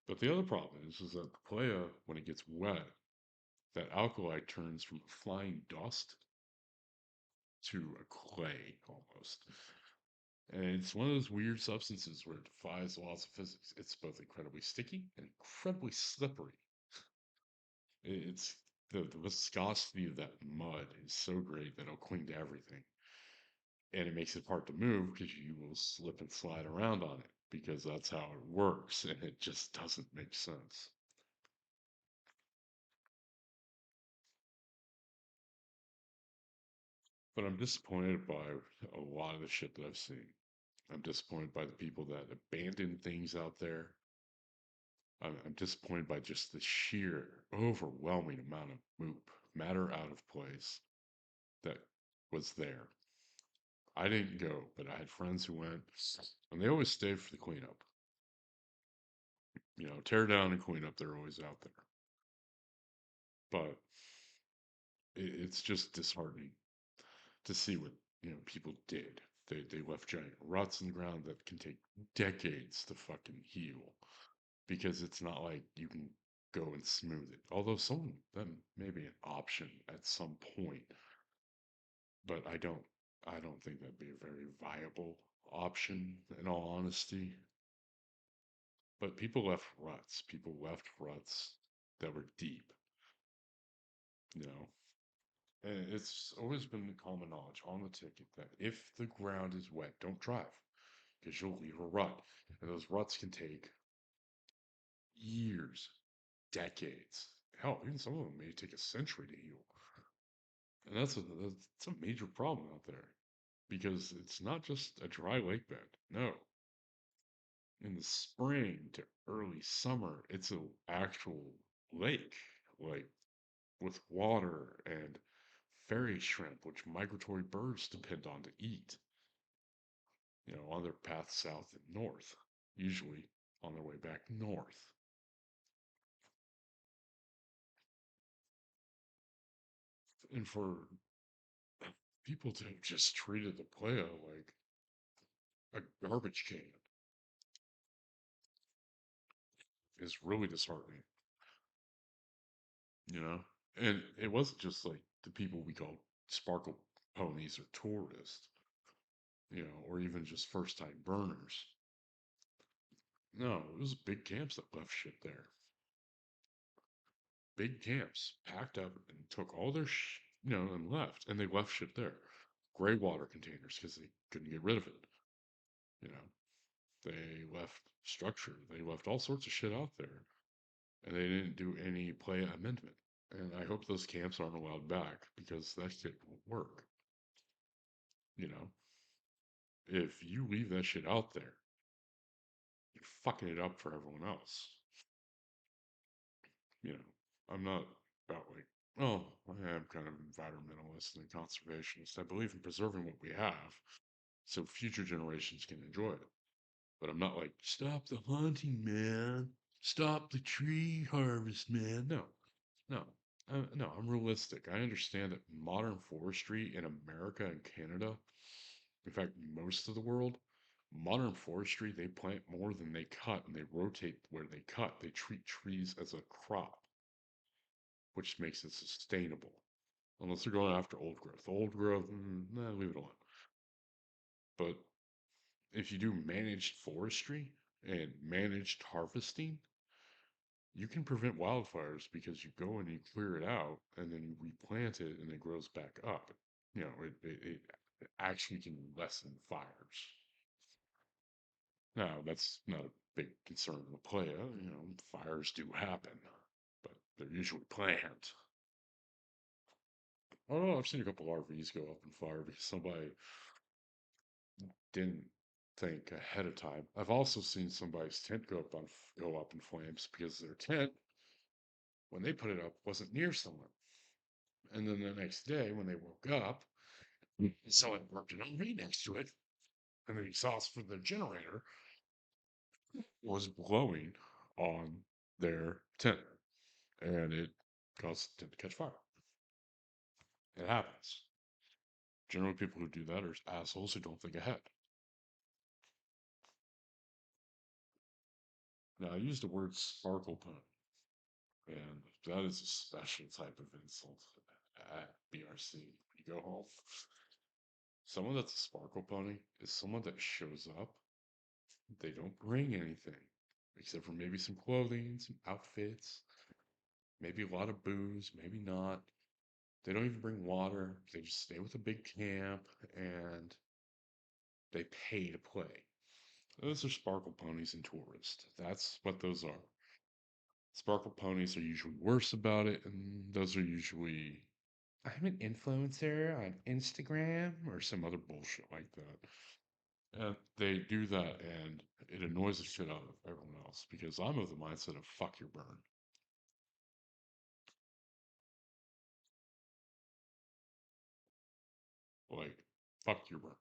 But the other problem is that the playa, when it gets wet, that alkali turns from flying dust to a clay almost. And it's one of those weird substances where it defies the laws of physics. It's both incredibly sticky and incredibly slippery. It's the viscosity of that mud is so great that it'll cling to everything. And it makes it hard to move because you will slip and slide around on it because that's how it works. And it just doesn't make sense. But I'm disappointed by a lot of the shit that I've seen. I'm disappointed by the people that abandon things out there. I'm disappointed by just the sheer, overwhelming amount of matter out of place that was there. I didn't go, but I had friends who went, and they always stayed for the cleanup. Tear down and clean up. They're always out there, but it's just disheartening to see what people did. They left giant ruts in the ground that can take decades to fucking heal because it's not like you can go and smooth it. Although some of them may be an option at some point, but I don't think that'd be a very viable option in all honesty. But people left ruts. People left ruts that were deep, you know. And it's always been common knowledge on the ticket that if the ground is wet, don't drive because you'll leave a rut. And those ruts can take years, decades. Hell, even some of them may take a century to heal. And that's a major problem out there because it's not just a dry lake bed. No, in the spring to early summer, it's an actual lake, like with water and fairy shrimp, which migratory birds depend on to eat, on their path south and north, usually on their way back north. And for people to have just treated the playa like a garbage can is really disheartening, you know? And it wasn't just like the people we call sparkle ponies or tourists, or even just first time burners. No, it was big camps that left shit there. Big camps packed up and took all their and left. And they left shit there. Gray water containers because they couldn't get rid of it. You know, they left structure. They left all sorts of shit out there. And they didn't do any play amendment. And I hope those camps aren't allowed back because that shit won't work. You know, if you leave that shit out there, you're fucking it up for everyone else. I'm not about like, oh, I am kind of environmentalist and conservationist. I believe in preserving what we have so future generations can enjoy it. But I'm not like, stop the hunting, man. Stop the tree harvest, man. No, no, no, I'm realistic. I understand that modern forestry in America and Canada, in fact, most of the world, modern forestry, they plant more than they cut and they rotate where they cut. They treat trees as a crop, which makes it sustainable. Unless they're going after old growth. Old growth, nah, leave it alone. But if you do managed forestry and managed harvesting, you can prevent wildfires because you go and you clear it out and then you replant it and it grows back up. It actually can lessen fires. Now, that's not a big concern in the playa. Fires do happen, but they're usually planned. Oh, I've seen a couple RVs go up in fire because somebody didn't think ahead of time. I've also seen somebody's tent go up in flames because their tent, when they put it up, wasn't near someone. And then the next day, when they woke up, someone worked an RV next to it, and the exhaust for the generator was blowing on their tent, and it caused the tent to catch fire. It happens. Generally, people who do that are assholes who don't think ahead. Now, I used the word sparkle pun. And that is a special type of insult at BRC. When you go home, someone that's a sparkle pony is someone that shows up. They don't bring anything except for maybe some clothing, some outfits, maybe a lot of booze, maybe not. They don't even bring water. They just stay with a big camp and they pay to play. Those are sparkle ponies and tourists. That's what those are. Sparkle ponies are usually worse about it, and those are usually I'm an influencer on Instagram or some other bullshit like that. And they do that, and it annoys the shit out of everyone else because I'm of the mindset of fuck your burn. Like, fuck your burn.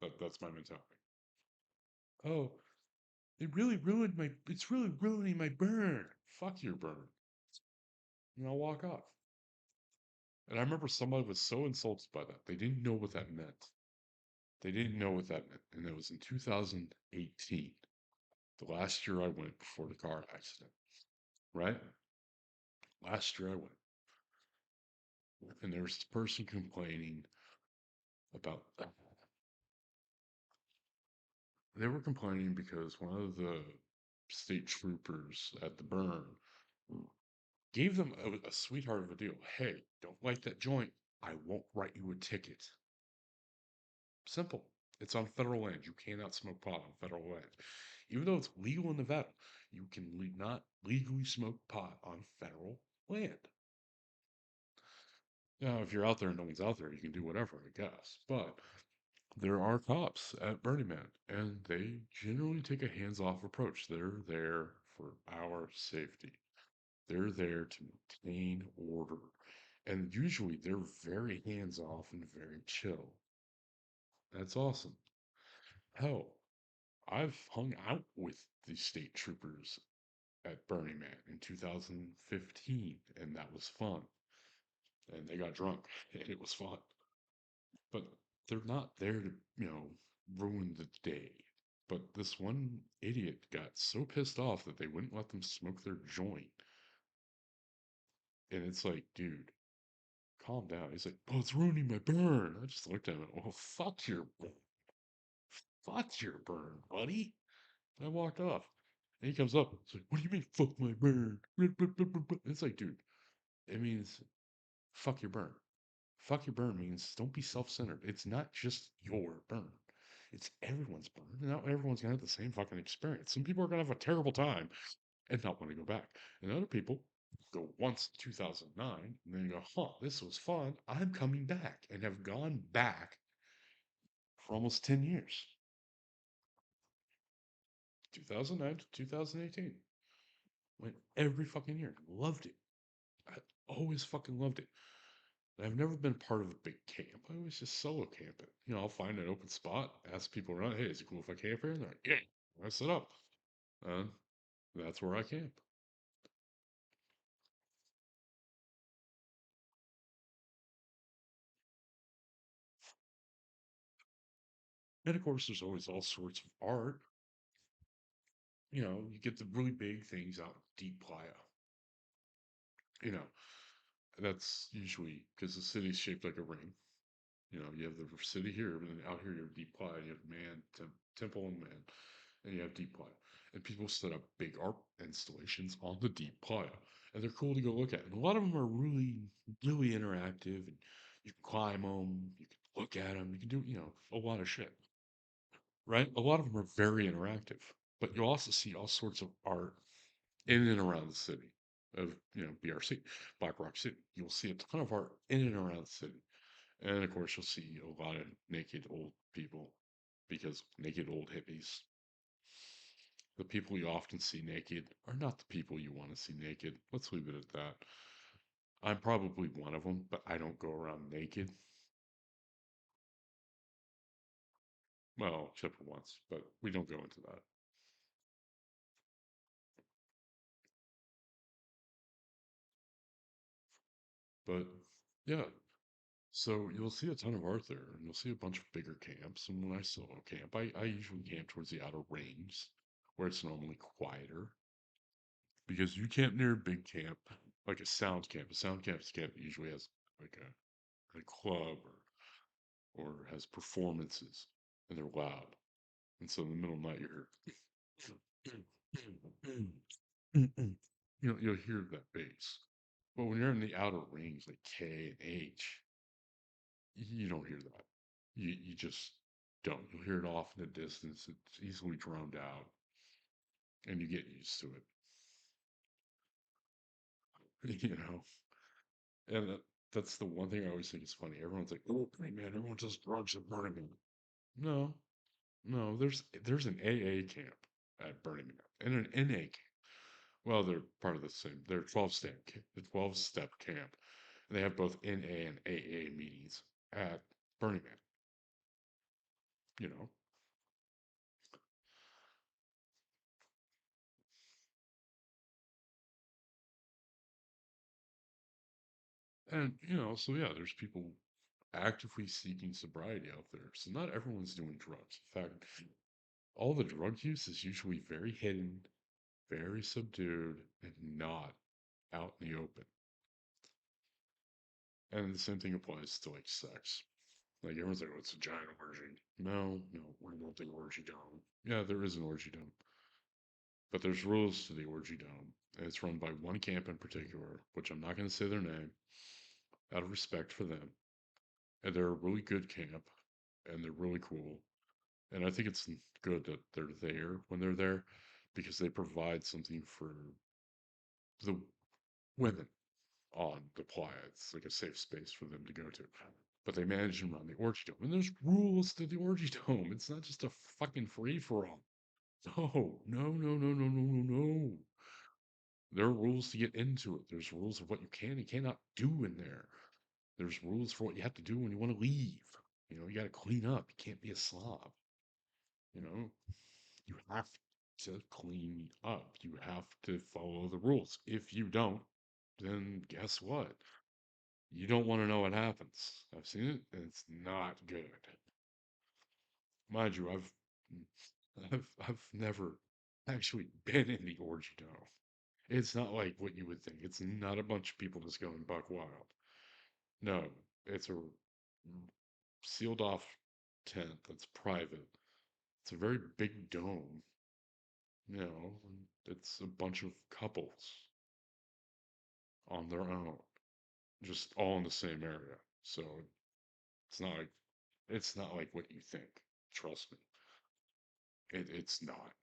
That's my mentality. Oh, it really ruined my. It's really ruining my burn. Fuck your burn. And I'll walk off. And I remember somebody was so insulted by that. They didn't know what that meant. They didn't know what that meant. And it was in 2018, the last year I went before the car accident, right? Last year I went. And there was this person complaining about, they were complaining because one of the state troopers at the burn gave them a sweetheart of a deal. Hey, don't light that joint. I won't write you a ticket. Simple. It's on federal land. You cannot smoke pot on federal land. Even though it's legal in Nevada, you can not legally smoke pot on federal land. Now, if you're out there and no one's out there, you can do whatever, I guess. But there are cops at Burning Man, and they generally take a hands off approach. They're there for our safety, they're there to maintain order. And usually they're very hands off and very chill. That's awesome. Hell, I've hung out with the state troopers at Burning Man in 2015, and that was fun. And they got drunk, and it was fun. But they're not there to, ruin the day. But this one idiot got so pissed off that they wouldn't let them smoke their joint. And it's like, dude, calm down. He's like, oh, it's ruining my burn. I just looked at him. Oh, fuck your burn, buddy. And I walked off. And he comes up. It's like, what do you mean, fuck my burn? It's like, dude, it means fuck your burn. Fuck your burn means don't be self centered. It's not just your burn, it's everyone's burn. Not everyone's going to have the same fucking experience. Some people are going to have a terrible time and not want to go back. And other people go once in 2009 and then go, huh, this was fun. I'm coming back, and have gone back for almost 10 years. 2009 to 2018. Went every fucking year. Loved it. I always fucking loved it. I've never been part of a big camp. I always just solo camp it. I'll find an open spot, ask people around, hey, is it cool if I camp here? And they're like, yeah, I set up. And that's where I camp. And of course, there's always all sorts of art. You get the really big things out in deep playa. You know, that's usually because the city's shaped like a ring. You have the city here, and then out here you have deep playa. You have man, temple, and man, and you have deep playa. And people set up big art installations on the deep playa, and they're cool to go look at. And a lot of them are really, really interactive, and you can climb them, you can look at them, you can do, a lot of shit, right? A lot of them are very interactive, but you'll also see all sorts of art in and around the city of, BRC, Black Rock City. You'll see a ton of art in and around the city. And of course, you'll see a lot of naked old people because naked old hippies. The people you often see naked are not the people you want to see naked. Let's leave it at that. I'm probably one of them, but I don't go around naked. Well, except for once, but we don't go into that. But yeah, so you'll see a ton of art there, and you'll see a bunch of bigger camps. And when I solo camp, I usually camp towards the outer rings where it's normally quieter because you camp near a big camp, like a sound camp. A sound camp usually has like a club or has performances, and they're loud. And so in the middle of the night, you'll hear that bass. But when you're in the outer rings like K and H, you don't hear that. You just don't. You'll hear it off in the distance. It's easily drowned out, and you get used to it. You know, and that's the one thing I always think is funny. Everyone's like, "Oh, hey, man, everyone does drugs at Burning Man." No, no. There's an AA camp at Burning Man and an NA camp. Well, they're part of the same. They're 12-step camp. And they have both NA and AA meetings at Burning Man. you know. And, so yeah, there's people actively seeking sobriety out there. So not everyone's doing drugs. In fact, all the drug use is usually very hidden, very subdued, and not out in the open. And the same thing applies to like sex. Like everyone's like, "Oh, it's a giant orgy." No, no, we're not the orgy dome. Yeah, there is an orgy dome, but there's rules to the orgy dome. And it's run by one camp in particular, which I'm not going to say their name out of respect for them. And they're a really good camp, and they're really cool. And I think it's good that they're there when they're there because they provide something for the women on the playa. It's like a safe space for them to go to. But they manage and run the orgy dome. And there's rules to the orgy dome. It's not just a fucking free for all. No, no, no, no, no, no, no, no. There are rules to get into it. There's rules of what you can and cannot do in there. There's rules for what you have to do when you want to leave. You got to clean up. You can't be a slob. You know, you have to clean up. You have to follow the rules. If you don't, then guess what? You don't want to know what happens. I've seen it, and it's not good. Mind you, I've never actually been in the orgy dome. It's not like what you would think. It's not a bunch of people just going buck wild. No, it's a sealed off tent that's private. It's a very big dome. It's a bunch of couples on their own, just all in the same area. So it's not like it's not like what you think. Trust me, it's not.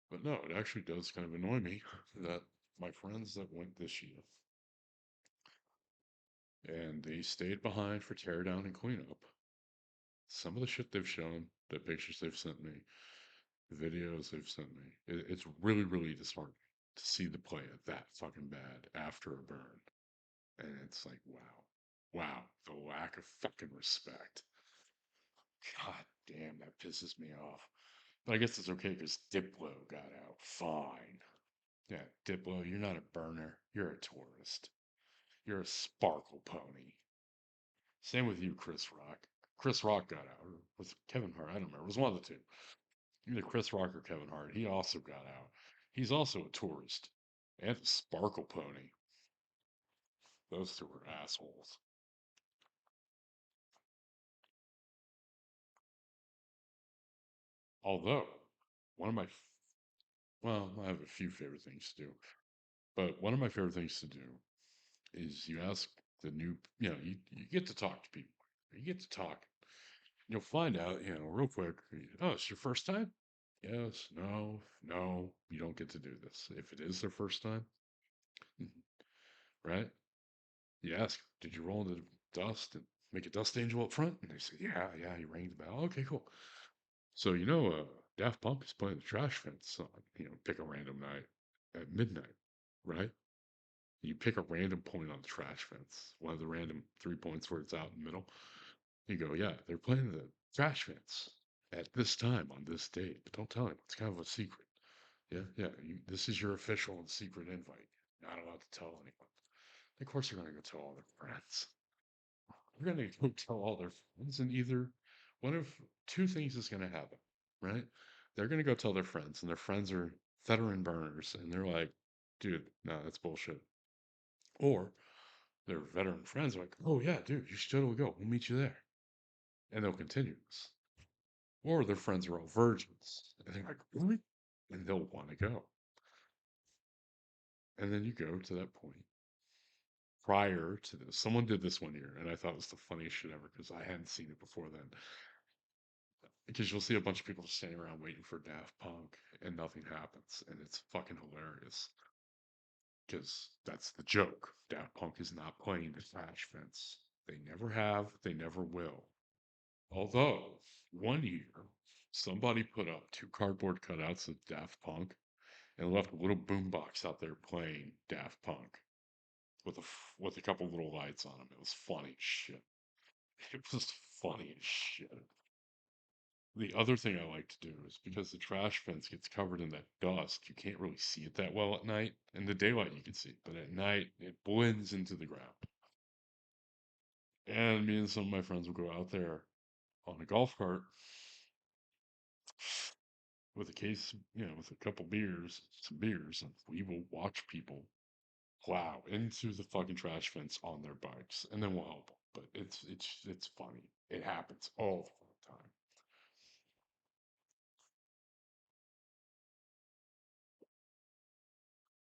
But no, it actually does kind of annoy me that my friends that went this year and they stayed behind for teardown and cleanup. Some of the shit they've shown, the pictures they've sent me, the videos they've sent me, it's really, really disheartening to see the play it that fucking bad after a burn. And it's like, wow, wow, the lack of fucking respect. God damn, that pisses me off. But I guess it's okay because Diplo got out fine. Yeah, Diplo, you're not a burner. You're a tourist. You're a sparkle pony. Same with you, Chris Rock. Chris Rock got out. Or was it Kevin Hart? I don't remember. It was one of the two. Either Chris Rock or Kevin Hart. He also got out. He's also a tourist. And a sparkle pony. Those two are assholes. Although, one of my, well, I have a few favorite things to do. But one of my favorite things to do is you ask the new, you get to talk to people. You get to talk. You'll find out, real quick. Oh, it's your first time? Yes, no, no, you don't get to do this. If it is their first time, right? You ask, did you roll in the dust and make a dust angel up front? And they say, yeah, yeah, you rang the bell. Okay, cool. So, Daft Punk is playing the Trash Fence song, pick a random night at midnight, right? You pick a random point on the trash fence, one of the random 3 points where it's out in the middle. You go, yeah, they're playing the trash fence at this time on this date, but don't tell anyone. It's kind of a secret. Yeah, yeah. This is your official and secret invite. Not allowed to tell anyone. Of course, they're going to go tell all their friends. They're going to go tell all their friends, and either one of two things is going to happen, right? They're going to go tell their friends, and their friends are veteran burners, and they're like, dude, no, that's bullshit. Or their veteran friends are like, oh, yeah, dude, you should totally go. We'll meet you there. And they'll continue this. Or their friends are all virgins. And they're like, really? And they'll want to go. And then you go to that point prior to this. Someone did this one year, and I thought it was the funniest shit ever because I hadn't seen it before then. Because you'll see a bunch of people standing around waiting for Daft Punk, and nothing happens. And it's fucking hilarious. Because that's the joke. Daft Punk is not playing the trash fence. They never have, they never will. Although, one year, somebody put up two cardboard cutouts of Daft Punk and left a little boombox out there playing Daft Punk. with a couple little lights on them. It was funny as shit. It was funny as shit. The other thing I like to do is because the trash fence gets covered in that dust, you can't really see it that well at night. In the daylight, you can see it, but at night, it blends into the ground. And me and some of my friends will go out there on a golf cart with a case, with a couple beers, some beers, and we will watch people plow into the fucking trash fence on their bikes, and then we'll help them. But it's funny. It happens all the time.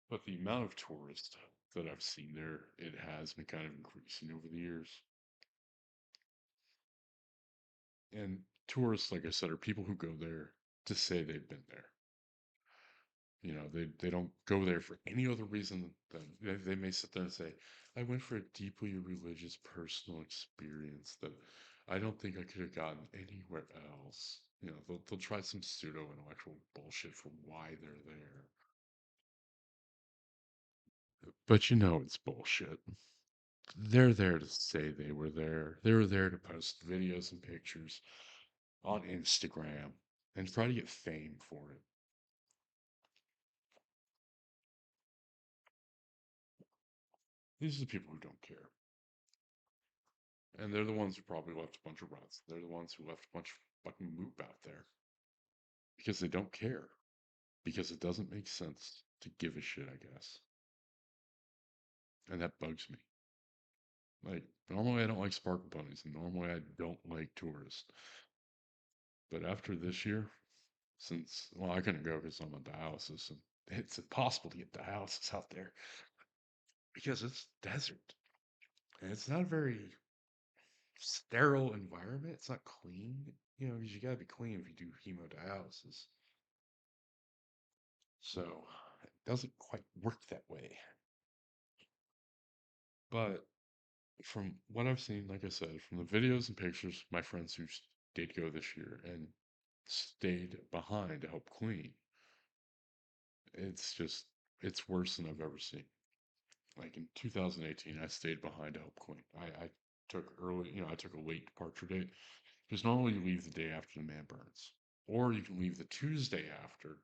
But the amount of tourists that I've seen there, it has been kind of increasing over the years. And tourists, like I said, are people who go there to say they've been there. They don't go there for any other reason than they may sit there and say, I went for a deeply religious personal experience that I don't think I could have gotten anywhere else. They'll try some pseudo intellectual bullshit for why they're there. But it's bullshit. They're there to say they were there. They were there to post videos and pictures on Instagram and try to get fame for it. These are the people who don't care. And they're the ones who probably left a bunch of ruts. They're the ones who left a bunch of fucking moop out there because they don't care. Because it doesn't make sense to give a shit, I guess. And that bugs me. Like, normally I don't like sparkle bunnies, and normally I don't like tourists. But after this year, well, I couldn't go because I'm on dialysis, and it's impossible to get dialysis out there because it's desert. And it's not a very sterile environment. It's not clean, because you gotta be clean if you do hemodialysis. So it doesn't quite work that way. But from what I've seen, like I said, from the videos and pictures, my friends who did go this year and stayed behind to help clean, it's just, it's worse than I've ever seen. Like in 2018, I stayed behind to help clean. I took I took a late departure date because normally you leave the day after the man burns, or you can leave the Tuesday after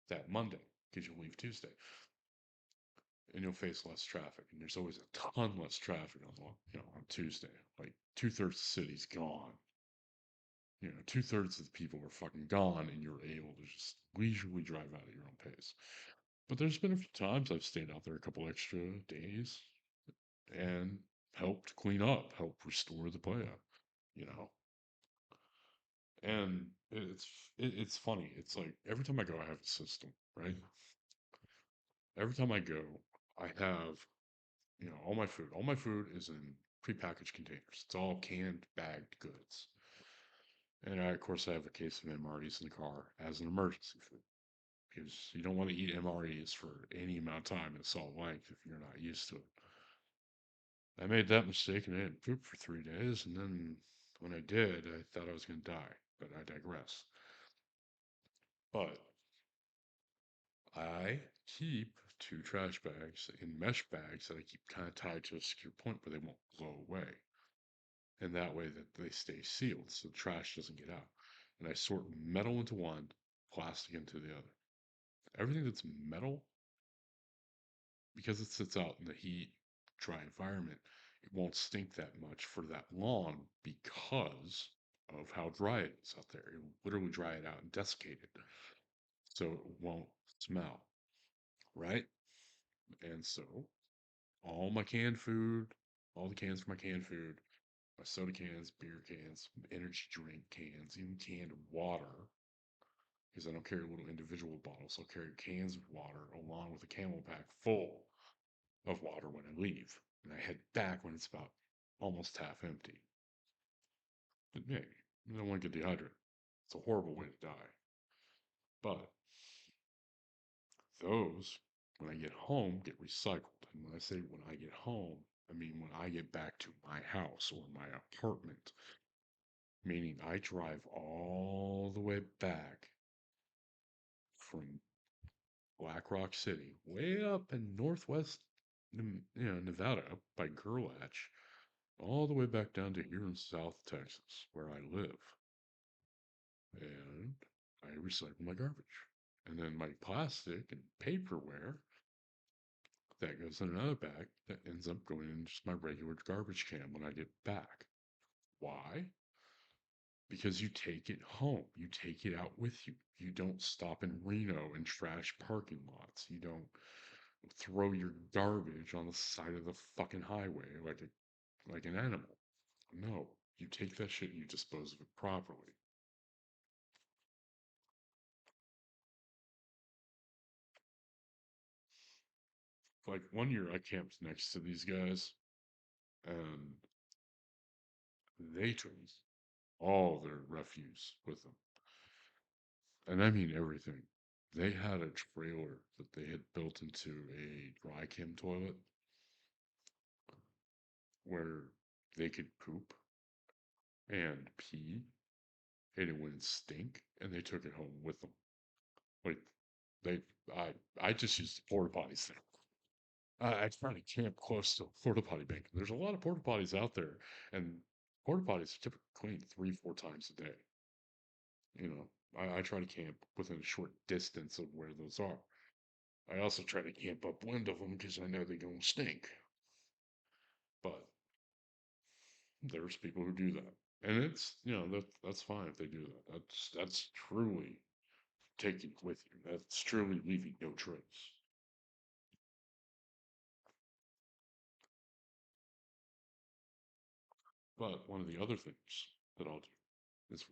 that Monday because you leave Tuesday and you'll face less traffic. And there's always a ton less traffic on Tuesday. Like 2/3 of the city's gone. 2/3 of the people are fucking gone, and you're able to just leisurely drive out at your own pace. But there's been a few times I've stayed out there a couple extra days and helped clean up, helped restore the playa, you know. And it's funny. It's like every time I go, I have a system, right? Every time I go, I have all my food. All my food is in prepackaged containers. It's all canned, bagged goods. And of course, I have a case of MREs in the car as an emergency food because you don't want to eat MREs for any amount of time in solid length if you're not used to it. I made that mistake and I didn't poop for 3 days. And then when I did, I thought I was going to die, but I digress. But I keep two trash bags in mesh bags that I keep kind of tied to a secure point where they won't blow away. And that way that they stay sealed so the trash doesn't get out. And I sort metal into one, plastic into the other. Everything that's metal, because it sits out in the heat, dry environment, it won't stink that much for that long because of how dry it is out there. It will literally dry it out and desiccate it. So it won't smell, right? And so all my canned food, all the cans for my canned food, my soda cans, beer cans, energy drink cans, even canned water, because I don't carry little individual bottles. I'll carry cans of water along with a camel pack full of water when I leave. And I head back when it's about almost half empty. But hey, you don't want to get dehydrated. It's a horrible way to die. But those, when I get home, get recycled. And when I say when I get home, I mean when I get back to my house or my apartment, meaning I drive all the way back from Black Rock City, way up in northwest Nevada up by Gerlatch, all the way back down to here in South Texas, where I live. And I recycle my garbage. And then my plastic and paperware that goes in another bag that ends up going in just my regular garbage can when I get back. Why? Because you take it home. You take it out with you. You don't stop in Reno and trash parking lots. You don't throw your garbage on the side of the fucking highway like an animal. No, you take that shit and you dispose of it properly. Like one year I camped next to these guys and they took all their refuse with them. And I mean everything. They had a trailer that they had built into a dry chem toilet where they could poop and pee and it wouldn't stink and they took it home with them. Like they I just used the porta potties there. I try to camp close to a porta potty bank. There's a lot of porta potties out there, and porta potties are typically cleaned 3, 4 times a day. You know, I try to camp within a short distance of where those are. I also try to camp upwind of them because I know they're gonna stink. But there's people who do that, and it's that's fine if they do that. That's truly taking it with you. That's truly leaving no trace. But one of the other things that I'll do is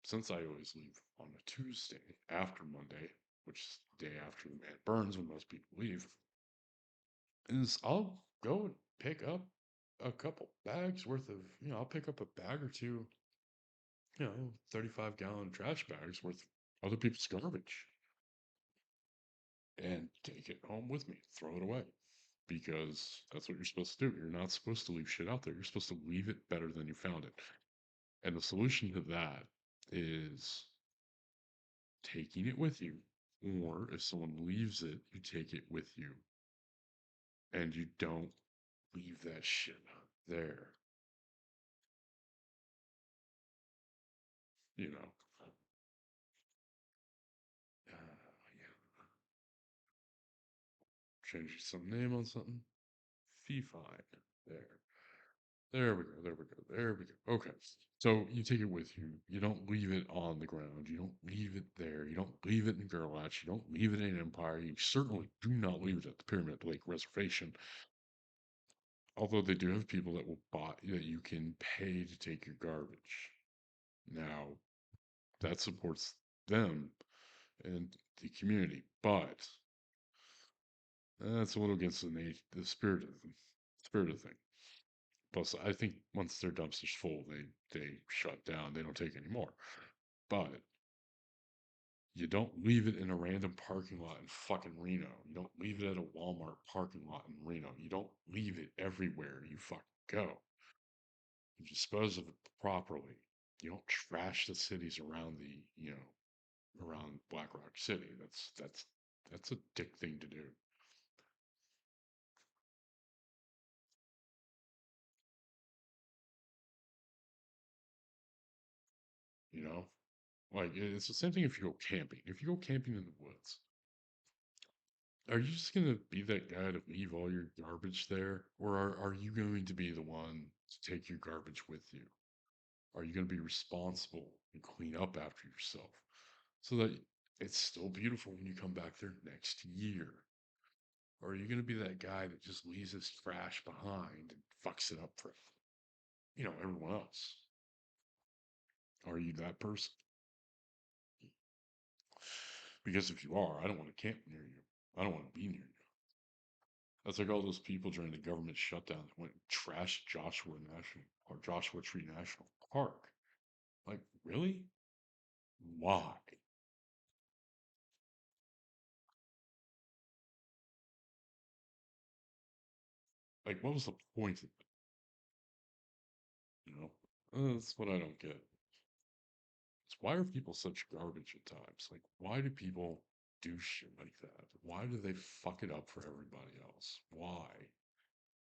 since I always leave on a Tuesday after Monday, which is the day after the man burns when most people leave, is I'll go and pick up a couple bags worth of, I'll pick up a bag or two, 35-gallon trash bags worth of other people's garbage and take it home with me, throw it away. Because that's what you're supposed to do. You're not supposed to leave shit out there. You're supposed to leave it better than you found it. And the solution to that is taking it with you. Or if someone leaves it, you take it with you and you don't leave that shit there. You know, yeah, change some name on something. Fee fine. There. There we go. There we go. There we go. Okay. So you take it with you. You don't leave it on the ground. You don't leave it there. You don't leave it in Gerlach. You don't leave it in Empire. You certainly do not leave it at the Pyramid Lake Reservation. Although they do have people that will buy that you can pay to take your garbage. Now, that supports them and the community, but that's a little against the spirit of the thing. Plus, I think once their dumpster's full, they shut down. They don't take any more. But you don't leave it in a random parking lot in fucking Reno. You don't leave it at a Walmart parking lot in Reno. You don't leave it everywhere you fucking go. You dispose of it properly. You don't trash the cities around around Black Rock City. That's a dick thing to do. You know, like it's the same thing if you go camping. If you go camping in the woods, are you just gonna be that guy to leave all your garbage there, or are you going to be the one to take your garbage with you? Are you going to be responsible and clean up after yourself so that it's still beautiful when you come back there next year? Or are you going to be that guy that just leaves his trash behind and fucks it up for, everyone else? Are you that person? Because if you are, I don't want to camp near you. I don't want to be near you. That's like all those people during the government shutdown that went and trashed Joshua Tree National Park. Like, really? Why? Like, what was the point of it? You know? That's what I don't get. It's why are people such garbage at times? Like, why do people do shit like that? Why do they fuck it up for everybody else? Why?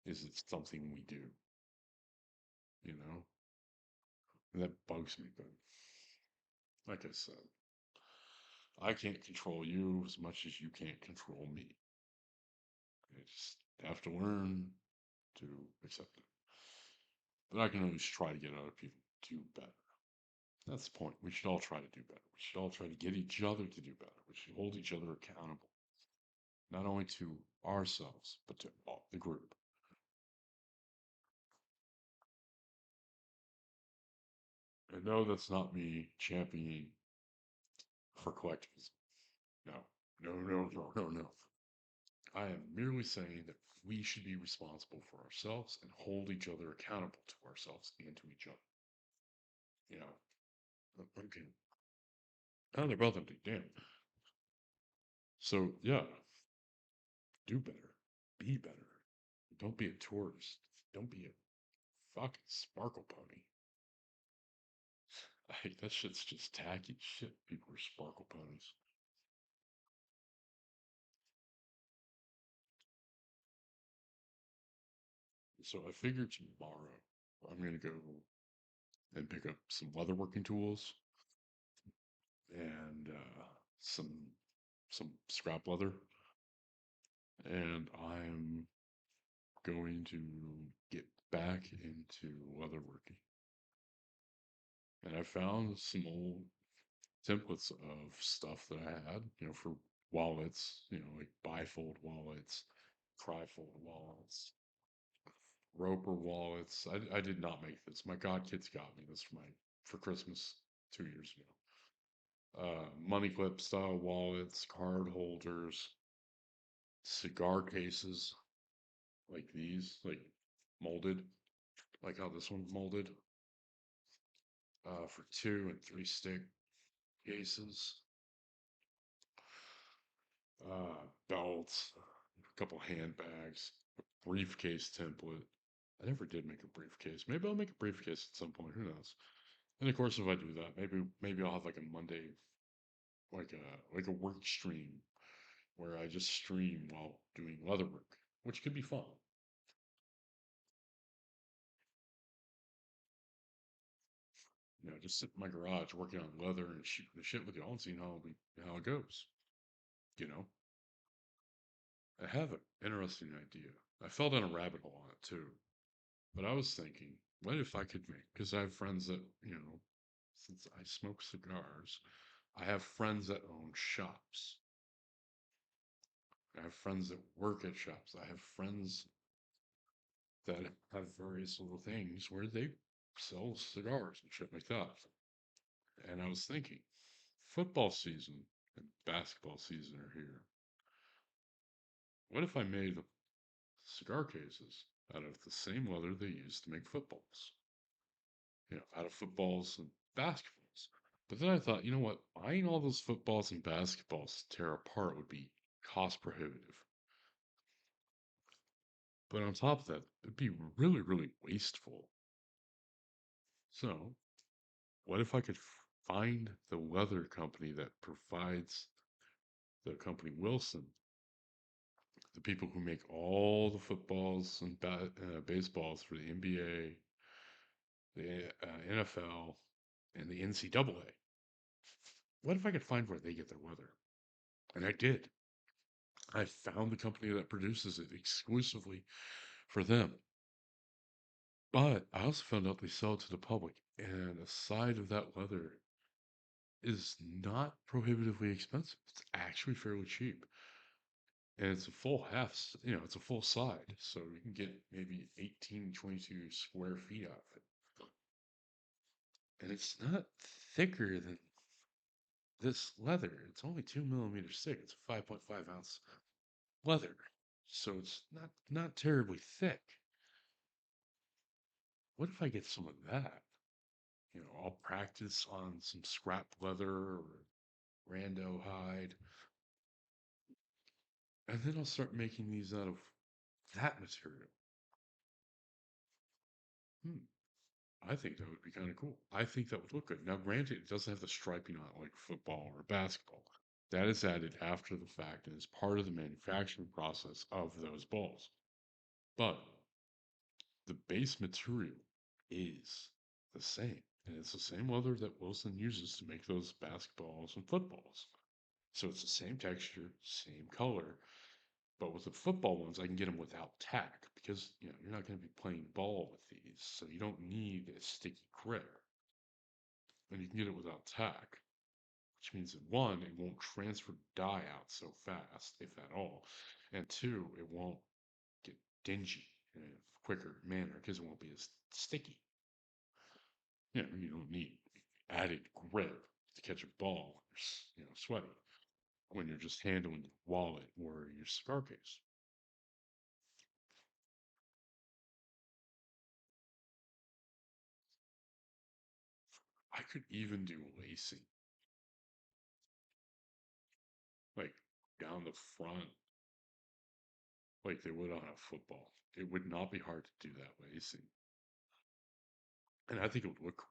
is it something we do, you know? And that bugs me, but like I said, I can't control you as much as you can't control me. I just have to learn to accept it. But I can always try to get other people to do better. That's the point. We should all try to do better. We should all try to get each other to do better. We should hold each other accountable, not only to ourselves, but to the group. And no, that's not me championing for collectivism. No, no, no, no, no, no. I am merely saying that we should be responsible for ourselves and hold each other accountable to ourselves and to each other. You know, okay. Now they're both empty. Damn. So yeah, do better. Be better. Don't be a tourist. Don't be a fucking sparkle pony. I hate that shit's just tacky shit. People are sparkle ponies. So I figured tomorrow I'm gonna go and pick up some leatherworking tools and some scrap leather, and I'm going to get back into leatherworking. And I found some old templates of stuff that I had, for wallets, like bifold wallets, trifold wallets, Roper wallets. I did not make this. My godkids got me this for Christmas 2 years ago. Money clip style wallets, card holders, cigar cases like these, like molded, like how this one's molded, for 2 and 3 stick cases, belts, a couple handbags, a briefcase template. I never did make a briefcase. Maybe I'll make a briefcase at some point. Who knows? And of course, if I do that, maybe I'll have like a Monday, like a work stream where I just stream while doing leather work, which could be fun. Just sit in my garage working on leather and shooting the shit with y'all and seeing how it goes. You know, I have an interesting idea. I fell down a rabbit hole on it too, but I was thinking, what if I could make? Because I have friends that since I smoke cigars, I have friends that own shops. I have friends that work at shops. I have friends that have various little things where they sell cigars and shit like that. And I was thinking, football season and basketball season are here. What if I made cigar cases out of the same leather they use to make footballs? Out of footballs and basketballs. But then I thought, you know what? Buying all those footballs and basketballs to tear apart would be cost prohibitive. But on top of that, it'd be really, really wasteful. So, what if I could find the leather company that provides the company Wilson, the people who make all the footballs and baseballs for the NBA, the NFL, and the NCAA? What if I could find where they get their leather? And I did. I found the company that produces it exclusively for them. But I also found out they sell it to the public, and a side of that leather is not prohibitively expensive. It's actually fairly cheap. And it's a full it's a full side. So you can get maybe 18, 22 square feet out of it. And it's not thicker than this leather. It's only 2 millimeters thick. It's a 5.5 ounce leather. So it's not terribly thick. What if I get some of that? I'll practice on some scrap leather or rando hide, and then I'll start making these out of that material. Hmm. I think that would be kind of cool. I think that would look good. Now, granted, it doesn't have the striping on it like football or basketball. That is added after the fact and is part of the manufacturing process of those balls. But The base material is the same. And it's the same leather that Wilson uses to make those basketballs and footballs. So it's the same texture, same color. But with the football ones, I can get them without tack because you're not going to be playing ball with these, so you don't need a sticky grip, and you can get it without tack, which means that one, it won't transfer dye out so fast, if at all, and two, it won't get dingy in a quicker manner because it won't be as sticky. You don't need added grip to catch a ball, sweaty when you're just handling your wallet or your cigar case. I could even do lacing, like down the front, like they would on a football. It would not be hard to do that lacing, and I think it would look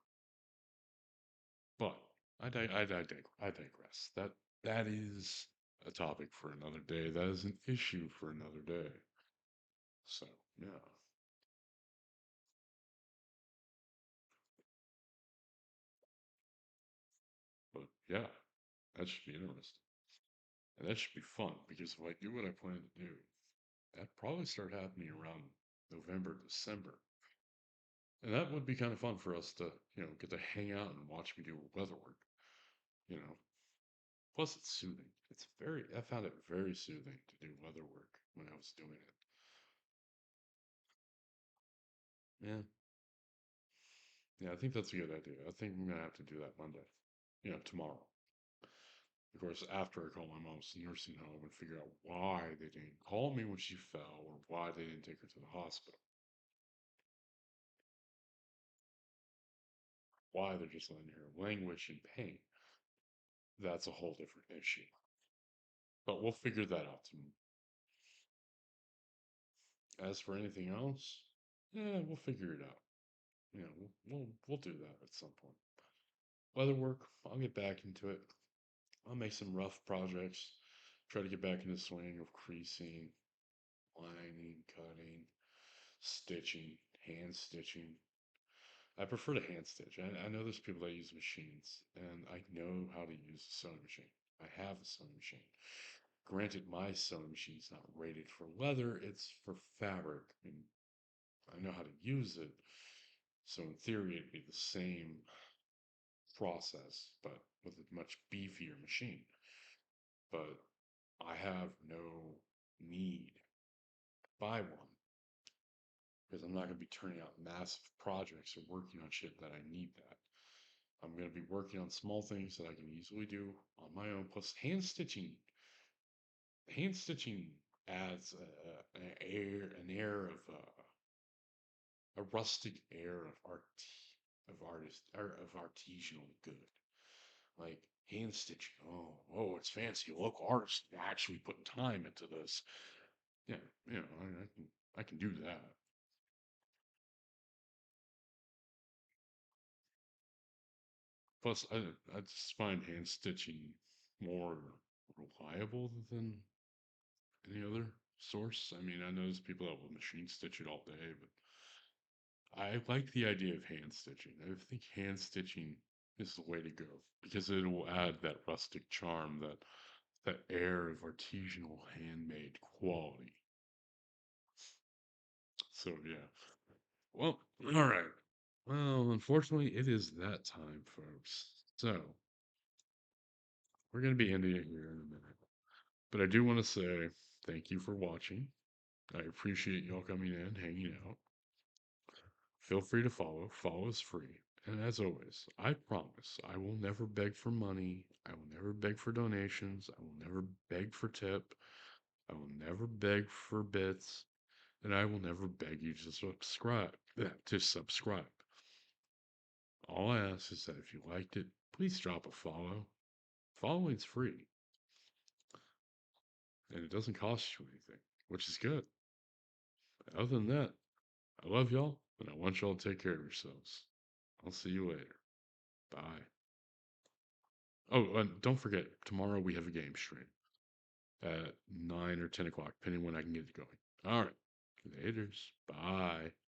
cool. But I digress. That is a topic for another day. That is an issue for another day. So yeah, but yeah, that should be interesting, and that should be fun because if I do what I plan to do, that probably start happening around November, December. And that would be kind of fun for us to, get to hang out and watch me do weather work, you know. Plus, it's soothing. I found it very soothing to do weather work when I was doing it. Yeah. Yeah, I think that's a good idea. I think I'm going to have to do that Monday, tomorrow. Of course, after I call my mom's nursing home and figure out why they didn't call me when she fell or why they didn't take her to the hospital, why they're just letting her languish in pain. That's a whole different issue. But we'll figure that out tomorrow. As for anything else, yeah, we'll figure it out. We'll do that at some point. Weather work, I'll get back into it. I'll make some rough projects. Try to get back into the swing of creasing, lining, cutting, stitching, hand stitching. I prefer to hand stitch. I know there's people that use machines, and I know how to use a sewing machine. I have a sewing machine. Granted, my sewing machine's not rated for leather, it's for fabric, and I know how to use it. So in theory, it'd be the same process, but with a much beefier machine. But I have no need to buy one because I'm not going to be turning out massive projects or working on shit that I need that. I'm going to be working on small things that I can easily do on my own. Plus, hand stitching adds a rustic air of artisanal good. Like hand stitching. Oh, it's fancy. Local artists actually put time into this. Yeah, I can do that. Plus, I just find hand stitching more reliable than any other source. I mean, I know there's people that will machine stitch it all day, but I like the idea of hand stitching. I think hand stitching is the way to go because it will add that rustic charm, that air of artisanal handmade quality. So yeah. Well, all right. Well, unfortunately, it is that time, folks. So we're gonna be ending it here in a minute. But I do want to say thank you for watching. I appreciate y'all coming in, hanging out. Feel free to follow. Follow is free. And as always, I promise I will never beg for money. I will never beg for donations. I will never beg for tip. I will never beg for bits. And I will never beg you to subscribe. All I ask is that if you liked it, please drop a follow. Following's free, and it doesn't cost you anything, which is good. Other than that, I love y'all, and I want y'all to take care of yourselves. I'll see you later. Bye. Oh, and don't forget, tomorrow we have a game stream at 9 or 10 o'clock, depending when I can get it going. All right. Laters. Bye.